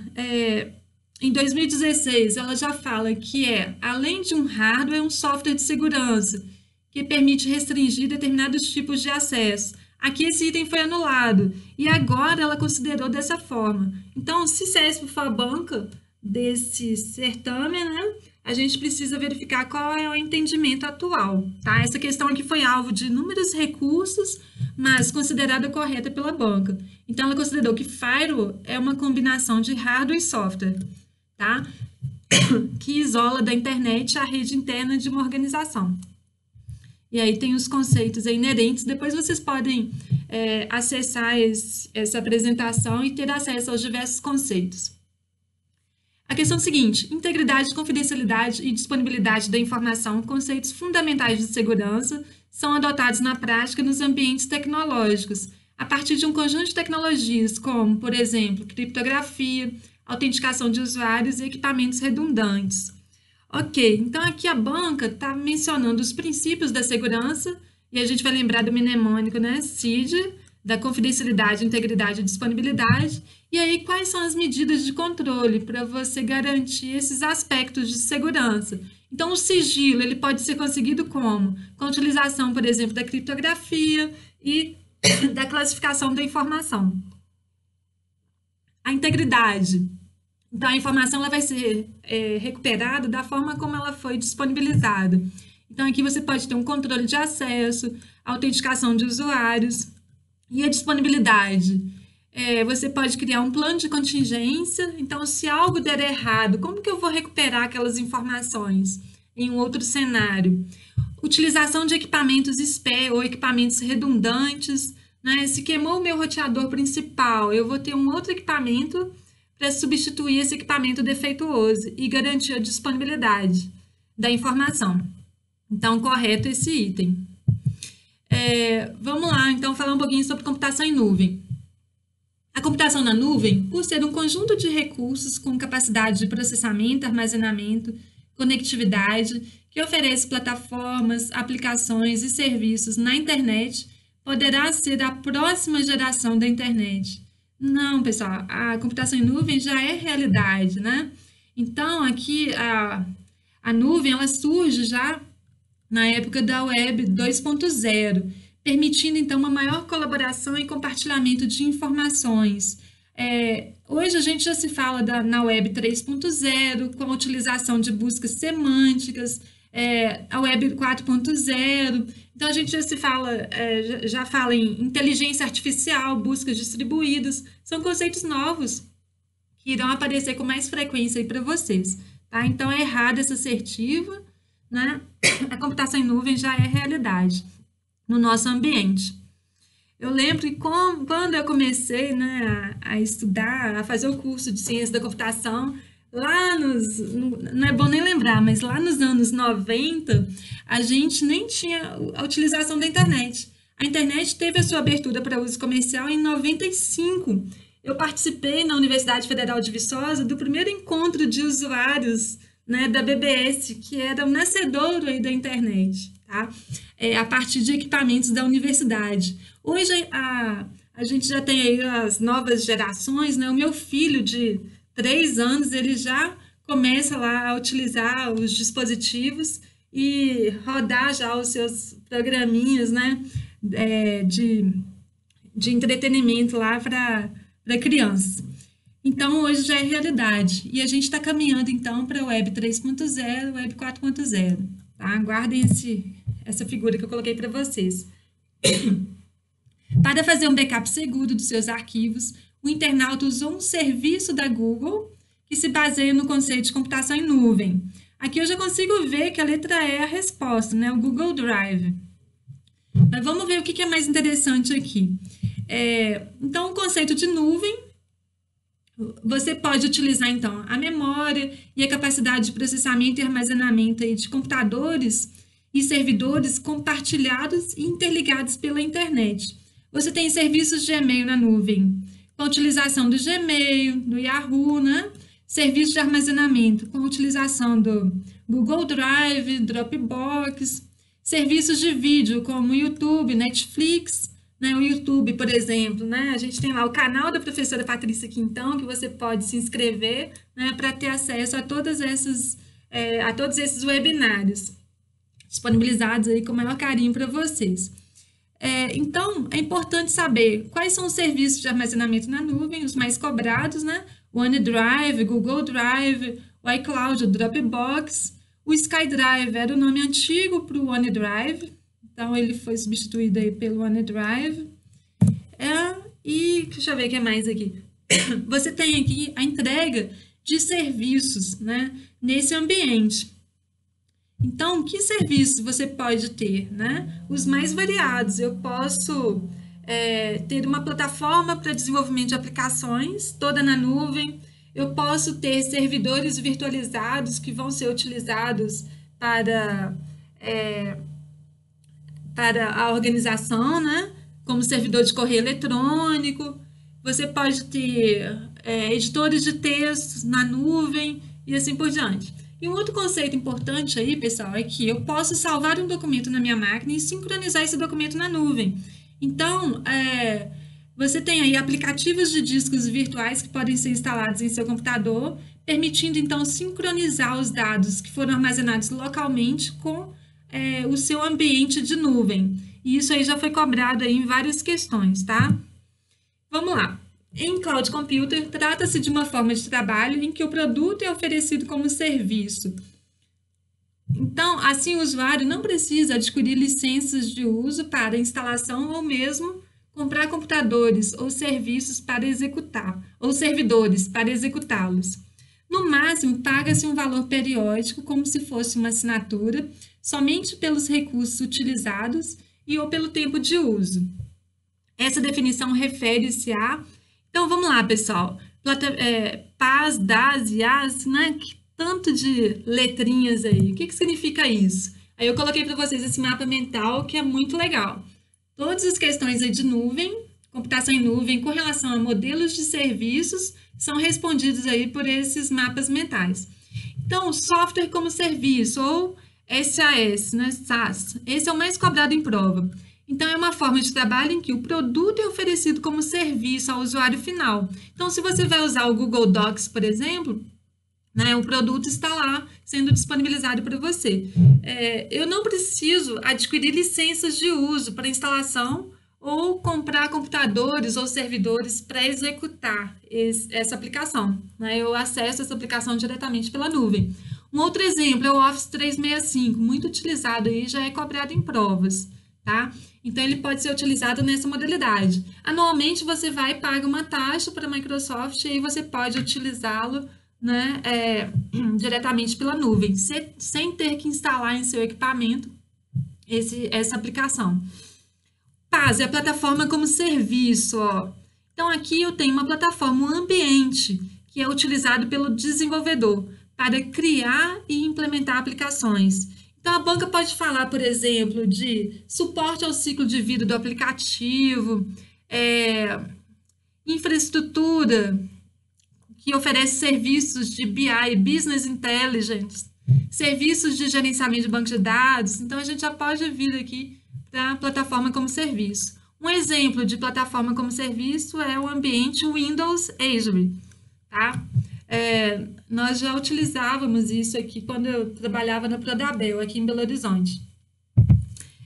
em 2016, ela já fala que além de um hardware, um software de segurança, que permite restringir determinados tipos de acesso. Aqui esse item foi anulado, e agora ela considerou dessa forma. Então, se CESP for a banca desse certame, né? A gente precisa verificar qual é o entendimento atual, tá? Essa questão aqui foi alvo de inúmeros recursos, mas considerada correta pela banca. Então, ela considerou que Firewall é uma combinação de hardware e software, tá? Que isola da internet a rede interna de uma organização. E aí tem os conceitos aí inerentes. Depois vocês podem acessar essa apresentação e ter acesso aos diversos conceitos. A questão seguinte: integridade, confidencialidade e disponibilidade da informação, conceitos fundamentais de segurança, são adotados na prática nos ambientes tecnológicos, a partir de um conjunto de tecnologias, como, por exemplo, criptografia, autenticação de usuários e equipamentos redundantes. Ok, então aqui a banca está mencionando os princípios da segurança, e a gente vai lembrar do mnemônico, né, CID, da confidencialidade, integridade e disponibilidade. E aí, quais são as medidas de controle para você garantir esses aspectos de segurança? Então, o sigilo, ele pode ser conseguido como? Com a utilização, por exemplo, da criptografia e da classificação da informação. A integridade. Então, a informação ela vai ser recuperada da forma como ela foi disponibilizada. Então, aqui você pode ter um controle de acesso, autenticação de usuários e a disponibilidade. Você pode criar um plano de contingência. Então, se algo der errado, como que eu vou recuperar aquelas informações em um outro cenário? Utilização de equipamentos SPE ou equipamentos redundantes, né? Se queimou o meu roteador principal, eu vou ter um outro equipamento para substituir esse equipamento defeituoso e garantir a disponibilidade da informação. Então, correto esse item. Vamos lá, então, falar um pouquinho sobre computação em nuvem. A computação na nuvem, por ser um conjunto de recursos com capacidade de processamento, armazenamento, conectividade, que oferece plataformas, aplicações e serviços na internet, poderá ser a próxima geração da internet. Não, pessoal, a computação em nuvem já é realidade, né? Então, aqui, a nuvem, ela surge já na época da Web 2.0, permitindo, então, uma maior colaboração e compartilhamento de informações. Hoje a gente já se fala na Web 3.0, com a utilização de buscas semânticas, a Web 4.0. Então, a gente já fala em inteligência artificial, buscas distribuídas. São conceitos novos que irão aparecer com mais frequência aí para vocês. Tá? Então, é errado essa assertiva, né? A computação em nuvem já é realidade no nosso ambiente. Eu lembro que quando eu comecei, né, a estudar, a fazer o curso de ciência da computação, não é bom nem lembrar, mas lá nos anos 90, a gente nem tinha a utilização da internet. A internet teve a sua abertura para uso comercial em 95. Eu participei na Universidade Federal de Viçosa do primeiro encontro de usuários, né, da BBS, que era o nascedouro aí da internet, tá? A partir de equipamentos da universidade. Hoje a gente já tem aí as novas gerações, né? O meu filho de 3 anos, ele já começa lá a utilizar os dispositivos e rodar já os seus programinhas, né? De entretenimento lá para crianças. Então, hoje já é realidade. E a gente está caminhando, então, para a Web 3.0, Web 4.0. Tá? Guardem essa figura que eu coloquei para vocês. Para fazer um backup seguro dos seus arquivos, o internauta usou um serviço da Google que se baseia no conceito de computação em nuvem. Aqui eu já consigo ver que a letra E é a resposta, né? O Google Drive. Mas vamos ver o que é mais interessante aqui. Então, o conceito de nuvem, você pode utilizar, então, a memória e a capacidade de processamento e armazenamento aí de computadores e servidores compartilhados e interligados pela internet. Você tem serviços de e-mail na nuvem, com a utilização do Gmail, do Yahoo, né? Serviços de armazenamento, com a utilização do Google Drive, Dropbox, serviços de vídeo, como YouTube, Netflix, né, o YouTube, por exemplo, né, a gente tem lá o canal da professora Patrícia Quintão, que você pode se inscrever, né, para ter acesso a todos esses webinários disponibilizados aí com o maior carinho para vocês. Então, é importante saber quais são os serviços de armazenamento na nuvem, os mais cobrados, né? O OneDrive, Google Drive, o iCloud, o Dropbox. O SkyDrive era o nome antigo para o OneDrive, então ele foi substituído aí pelo OneDrive. E deixa eu ver o que mais aqui. Você tem aqui a entrega de serviços, né, nesse ambiente. Então, que serviços você pode ter, né? Os mais variados. Eu posso ter uma plataforma para desenvolvimento de aplicações, toda na nuvem. Eu posso ter servidores virtualizados que vão ser utilizados para, é, para a organização, né? Como servidor de correio eletrônico. Você pode ter editores de textos na nuvem e assim por diante. E um outro conceito importante aí, pessoal, é que eu posso salvar um documento na minha máquina e sincronizar esse documento na nuvem. Então, você tem aí aplicativos de discos virtuais que podem ser instalados em seu computador, permitindo então sincronizar os dados que foram armazenados localmente com o seu ambiente de nuvem. E isso aí já foi cobrado aí em várias questões, tá? Vamos lá. Em Cloud Computer, trata-se de uma forma de trabalho em que o produto é oferecido como serviço. Então, assim, o usuário não precisa adquirir licenças de uso para instalação ou mesmo comprar computadores ou serviços para executar, ou servidores para executá-los. No máximo, paga-se um valor periódico, como se fosse uma assinatura, somente pelos recursos utilizados e ou pelo tempo de uso. Essa definição refere-se a... Então, vamos lá, pessoal. Paz, das, yas, né? Que tanto de letrinhas aí. O que significa isso? Aí eu coloquei para vocês esse mapa mental que é muito legal. Todas as questões aí de nuvem, computação em nuvem, com relação a modelos de serviços, são respondidos aí por esses mapas mentais. Então, software como serviço, ou SAS, né? SAS. Esse é o mais cobrado em prova. Então, é uma forma de trabalho em que o produto é oferecido como serviço ao usuário final. Então, se você vai usar o Google Docs, por exemplo, né, o produto está lá sendo disponibilizado para você. Eu não preciso adquirir licenças de uso para instalação ou comprar computadores ou servidores para executar essa aplicação, né? Eu acesso essa aplicação diretamente pela nuvem. Um outro exemplo é o Office 365, muito utilizado aí, já é cobrado em provas, tá? Então, ele pode ser utilizado nessa modalidade. Anualmente, você vai e paga uma taxa para a Microsoft e aí você pode utilizá-lo, né, diretamente pela nuvem, sem ter que instalar em seu equipamento essa aplicação. PaaS é a plataforma como serviço, ó. Então, aqui eu tenho uma plataforma, um ambiente, que é utilizado pelo desenvolvedor para criar e implementar aplicações. Então, a banca pode falar, por exemplo, de suporte ao ciclo de vida do aplicativo, infraestrutura, que oferece serviços de BI, Business Intelligence, serviços de gerenciamento de banco de dados. Então, a gente já pode vir aqui para a plataforma como serviço. Um exemplo de plataforma como serviço é o ambiente Windows Azure, tá? Nós já utilizávamos isso aqui quando eu trabalhava na Prodabel, aqui em Belo Horizonte.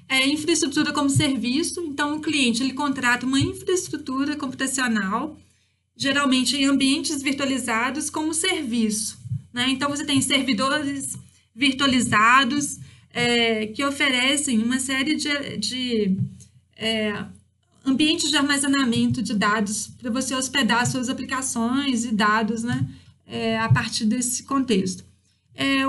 Infraestrutura como serviço, então o cliente ele contrata uma infraestrutura computacional, geralmente em ambientes virtualizados como serviço, né? Então você tem servidores virtualizados que oferecem uma série de ambientes de armazenamento de dados para você hospedar suas aplicações e dados, né? A partir desse contexto.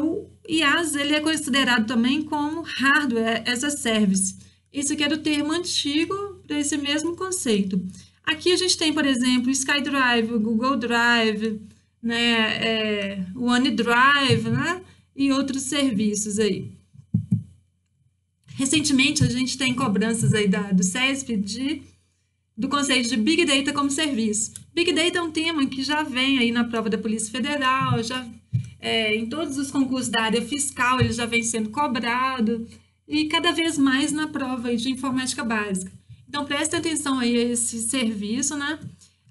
O IaaS ele é considerado também como Hardware as a Service. Esse aqui era o termo antigo para esse mesmo conceito. Aqui a gente tem, por exemplo, o SkyDrive, o Google Drive, né, o OneDrive, né, e outros serviços aí. Recentemente, a gente tem cobranças aí do CESP do conceito de Big Data como serviço. Big Data é um tema que já vem aí na prova da Polícia Federal, em todos os concursos da área fiscal ele já vem sendo cobrado e cada vez mais na prova aí de informática básica. Então, preste atenção aí a esse serviço, né?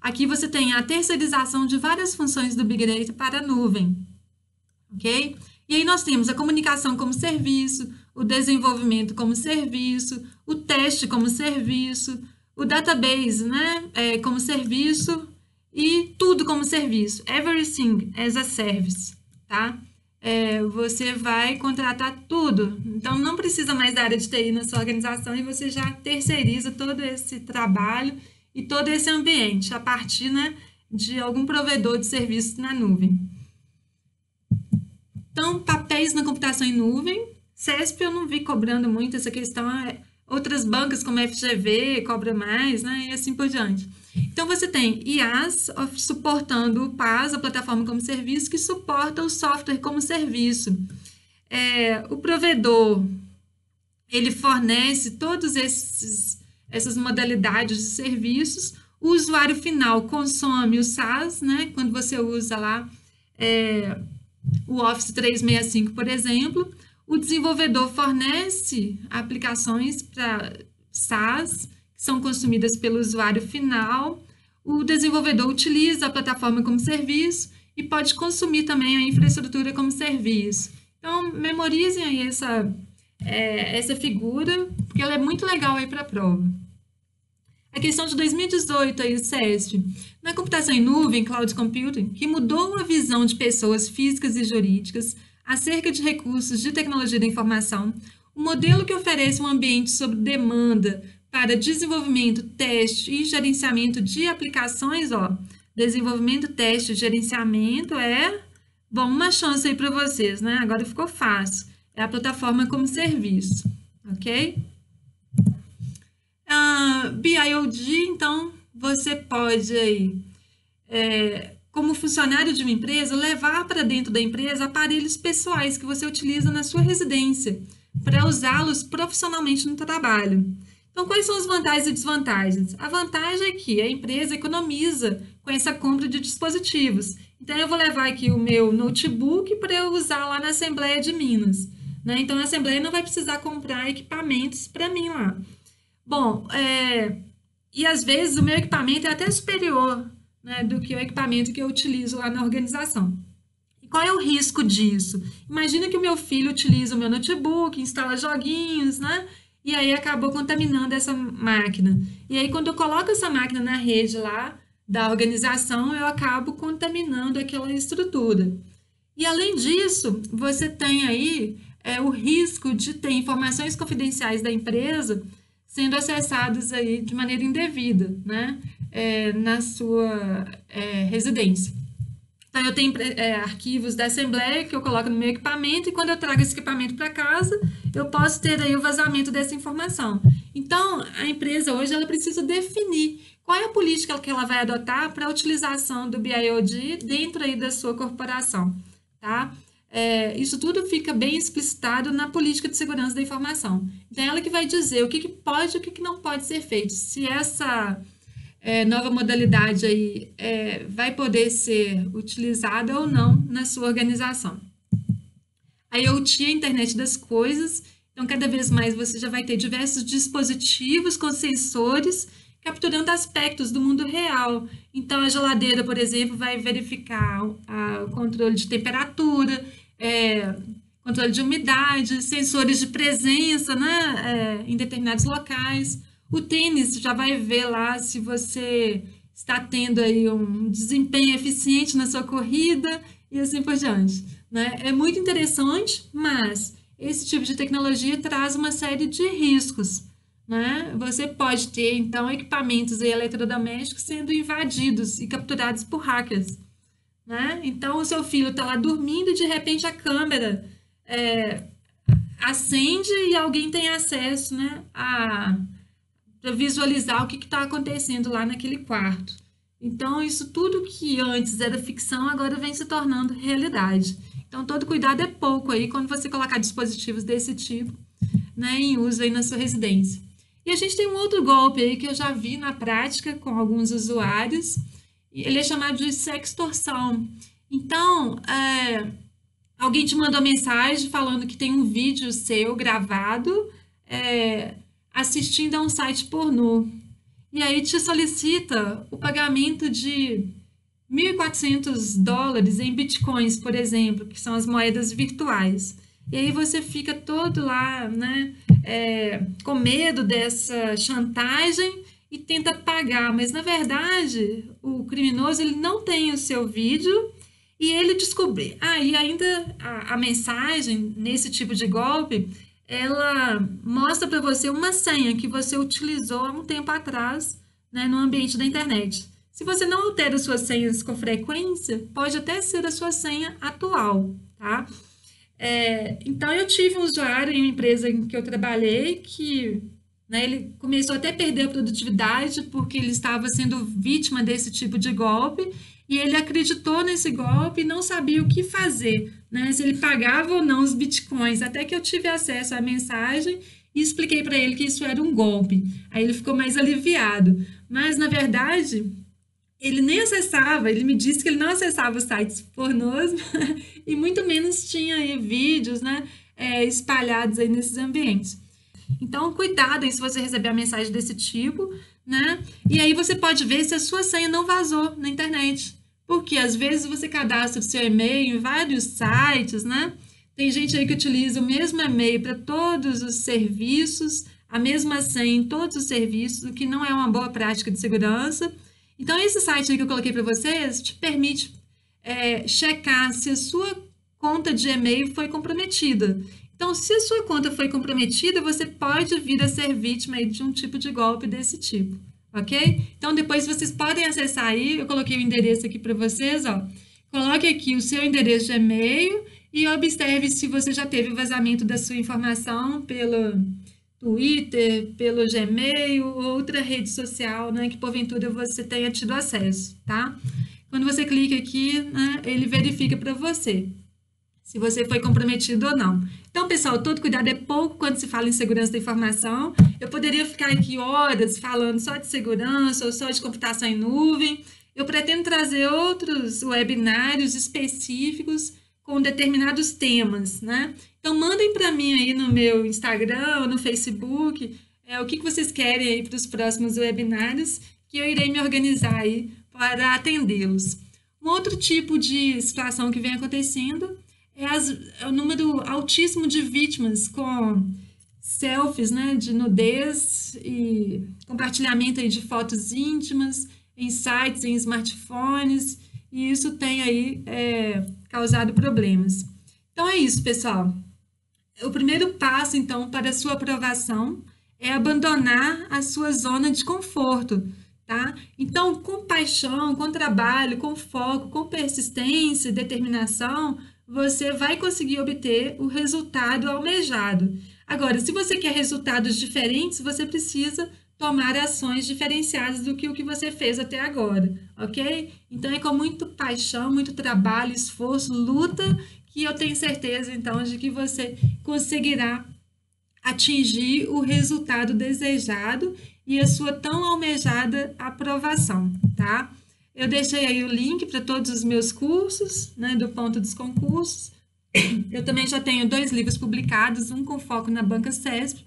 Aqui você tem a terceirização de várias funções do Big Data para a nuvem, ok? E aí nós temos a comunicação como serviço, o desenvolvimento como serviço, o teste como serviço, o database, né, como serviço e tudo como serviço. Everything as a service, tá? Você vai contratar tudo. Então, não precisa mais da área de TI na sua organização e você já terceiriza todo esse trabalho e todo esse ambiente a partir, né, de algum provedor de serviços na nuvem. Então, papéis na computação em nuvem. CESP eu não vi cobrando muito essa questão, outras bancas como a FGV cobra mais, né, e assim por diante. Então, você tem IaaS suportando o PaaS, a plataforma como serviço, que suporta o software como serviço. O provedor, ele fornece todos essas modalidades de serviços. O usuário final consome o SaaS, né? Quando você usa lá o Office 365, por exemplo. O desenvolvedor fornece aplicações para SaaS, que são consumidas pelo usuário final. O desenvolvedor utiliza a plataforma como serviço e pode consumir também a infraestrutura como serviço. Então, memorizem aí essa figura, porque ela é muito legal aí para a prova. A questão de 2018 aí, o CESP, na computação em nuvem, cloud computing, que mudou a visão de pessoas físicas e jurídicas acerca de recursos de tecnologia da informação, um modelo que oferece um ambiente sob demanda para desenvolvimento, teste e gerenciamento de aplicações, desenvolvimento, teste e gerenciamento bom, uma chance aí para vocês, né? Agora ficou fácil. É a plataforma como serviço, ok? BIOD, então, você pode aí, como funcionário de uma empresa, levar para dentro da empresa aparelhos pessoais que você utiliza na sua residência, para usá-los profissionalmente no trabalho. Então, quais são as vantagens e desvantagens? A vantagem é que a empresa economiza com essa compra de dispositivos. Então, eu vou levar aqui o meu notebook para eu usar lá na Assembleia de Minas, né? Então, a Assembleia não vai precisar comprar equipamentos para mim lá. Bom, e às vezes o meu equipamento é até superior, né, do que o equipamento que eu utilizo lá na organização. E qual é o risco disso? Imagina que o meu filho utiliza o meu notebook, instala joguinhos, né? E aí acabou contaminando essa máquina. E aí, quando eu coloco essa máquina na rede lá da organização, eu acabo contaminando aquela estrutura. E além disso, você tem aí o risco de ter informações confidenciais da empresa sendo acessadas aí de maneira indevida, né, na sua residência. Então, eu tenho arquivos da Assembleia que eu coloco no meu equipamento e quando eu trago esse equipamento para casa, eu posso ter aí o vazamento dessa informação. Então, a empresa hoje ela precisa definir qual é a política que ela vai adotar para a utilização do BIOD dentro aí da sua corporação, tá? Isso tudo fica bem explicitado na política de segurança da informação. Então, ela que vai dizer o que pode e o que não pode ser feito. Se essa nova modalidade aí vai poder ser utilizada ou não na sua organização. A IoT, a internet das coisas. Então, cada vez mais você já vai ter diversos dispositivos com sensores capturando aspectos do mundo real. Então, a geladeira, por exemplo, vai verificar o controle de temperatura, controle de umidade, sensores de presença, né, em determinados locais. O tênis já vai ver lá se você está tendo aí um desempenho eficiente na sua corrida e assim por diante, né? É muito interessante, mas esse tipo de tecnologia traz uma série de riscos, né? Você pode ter, então, equipamentos eletrodomésticos sendo invadidos e capturados por hackers, né? Então, o seu filho está lá dormindo e, de repente, a câmera acende e alguém tem acesso, né, para visualizar o que está acontecendo lá naquele quarto. Então, isso tudo que antes era ficção, agora vem se tornando realidade. Então, todo cuidado é pouco aí quando você colocar dispositivos desse tipo, né, em uso aí na sua residência. E a gente tem um outro golpe aí que eu já vi na prática com alguns usuários, e ele é chamado de sextorção. Então, alguém te mandou mensagem falando que tem um vídeo seu gravado assistindo a um site pornô. E aí te solicita o pagamento de $1.400 em bitcoins, por exemplo, que são as moedas virtuais. E aí você fica todo lá, né, com medo dessa chantagem e tenta pagar. Mas, na verdade, o criminoso ele não tem o seu vídeo e ele descobre. E ainda a mensagem nesse tipo de golpe, ela mostra para você uma senha que você utilizou há um tempo atrás, né, no ambiente da internet. Se você não altera suas senhas com frequência, pode até ser a sua senha atual, tá? Então, eu tive um usuário em uma empresa em que eu trabalhei que, né, ele começou até a perder a produtividade porque ele estava sendo vítima desse tipo de golpe e ele acreditou nesse golpe e não sabia o que fazer, né, se ele pagava ou não os bitcoins, até que eu tive acesso à mensagem e expliquei para ele que isso era um golpe. Aí ele ficou mais aliviado. Mas, na verdade, ele nem acessava, ele me disse que ele não acessava os sites pornôs e muito menos tinha aí vídeos, né, espalhados aí nesses ambientes. Então, cuidado aí se você receber a mensagem desse tipo, né? E aí você pode ver se a sua senha não vazou na internet. Porque às vezes você cadastra o seu e-mail em vários sites, né? Tem gente aí que utiliza o mesmo e-mail para todos os serviços, a mesma senha em todos os serviços, o que não é uma boa prática de segurança. Então, esse site aí que eu coloquei para vocês te permite checar se a sua conta de e-mail foi comprometida. Então, se a sua conta foi comprometida, você pode vir a ser vítima aí de um tipo de golpe desse tipo, ok? Então, depois vocês podem acessar aí, eu coloquei o endereço aqui para vocês, ó. Coloque aqui o seu endereço de e-mail e observe se você já teve vazamento da sua informação pelo Twitter, pelo Gmail, outra rede social, né, que porventura você tenha tido acesso, tá? Quando você clica aqui, né, ele verifica para você se você foi comprometido ou não. Então, pessoal, todo cuidado é pouco quando se fala em segurança da informação. Eu poderia ficar aqui horas falando só de segurança ou só de computação em nuvem. Eu pretendo trazer outros webinários específicos com determinados temas, né? Então, mandem para mim aí no meu Instagram ou no Facebook o que vocês querem aí para os próximos webinários, que eu irei me organizar aí para atendê-los. Um outro tipo de situação que vem acontecendo é o número altíssimo de vítimas com selfies, né, de nudez e compartilhamento aí de fotos íntimas em sites, em smartphones, e isso tem aí causado problemas. Então é isso, pessoal. O primeiro passo, então, para a sua aprovação é abandonar a sua zona de conforto, tá? Então, com paixão, com trabalho, com foco, com persistência e determinação, você vai conseguir obter o resultado almejado. Agora, se você quer resultados diferentes, você precisa tomar ações diferenciadas do que o que você fez até agora, ok? Então, é com muito paixão, muito trabalho, esforço, luta, que eu tenho certeza, então, de que você conseguirá atingir o resultado desejado e a sua tão almejada aprovação, tá? Eu deixei aí o link para todos os meus cursos, né, do Ponto dos Concursos. Eu também já tenho 2 livros publicados, um com foco na Banca CESP,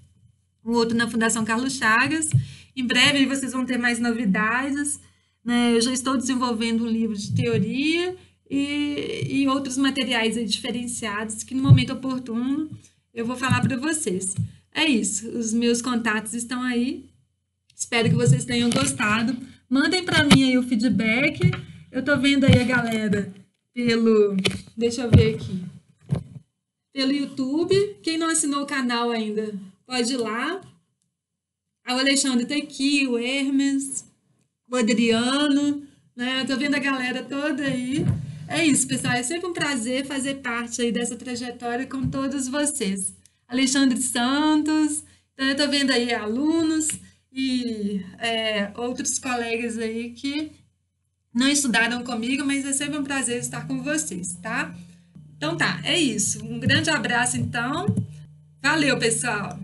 o outro na Fundação Carlos Chagas. Em breve vocês vão ter mais novidades, né? Eu já estou desenvolvendo um livro de teoria e outros materiais aí diferenciados que no momento oportuno eu vou falar para vocês. É isso, os meus contatos estão aí. Espero que vocês tenham gostado. Mandem para mim aí o feedback. Eu tô vendo aí a galera deixa eu ver aqui, pelo YouTube. Quem não assinou o canal ainda, pode ir lá. O Alexandre tá aqui, o Hermes, o Adriano, né? Eu tô vendo a galera toda aí. É isso, pessoal. É sempre um prazer fazer parte aí dessa trajetória com todos vocês. Alexandre Santos, então eu tô vendo aí alunos e outros colegas aí que não estudaram comigo, mas é sempre um prazer estar com vocês, tá? Então tá, é isso. Um grande abraço, então. Valeu, pessoal!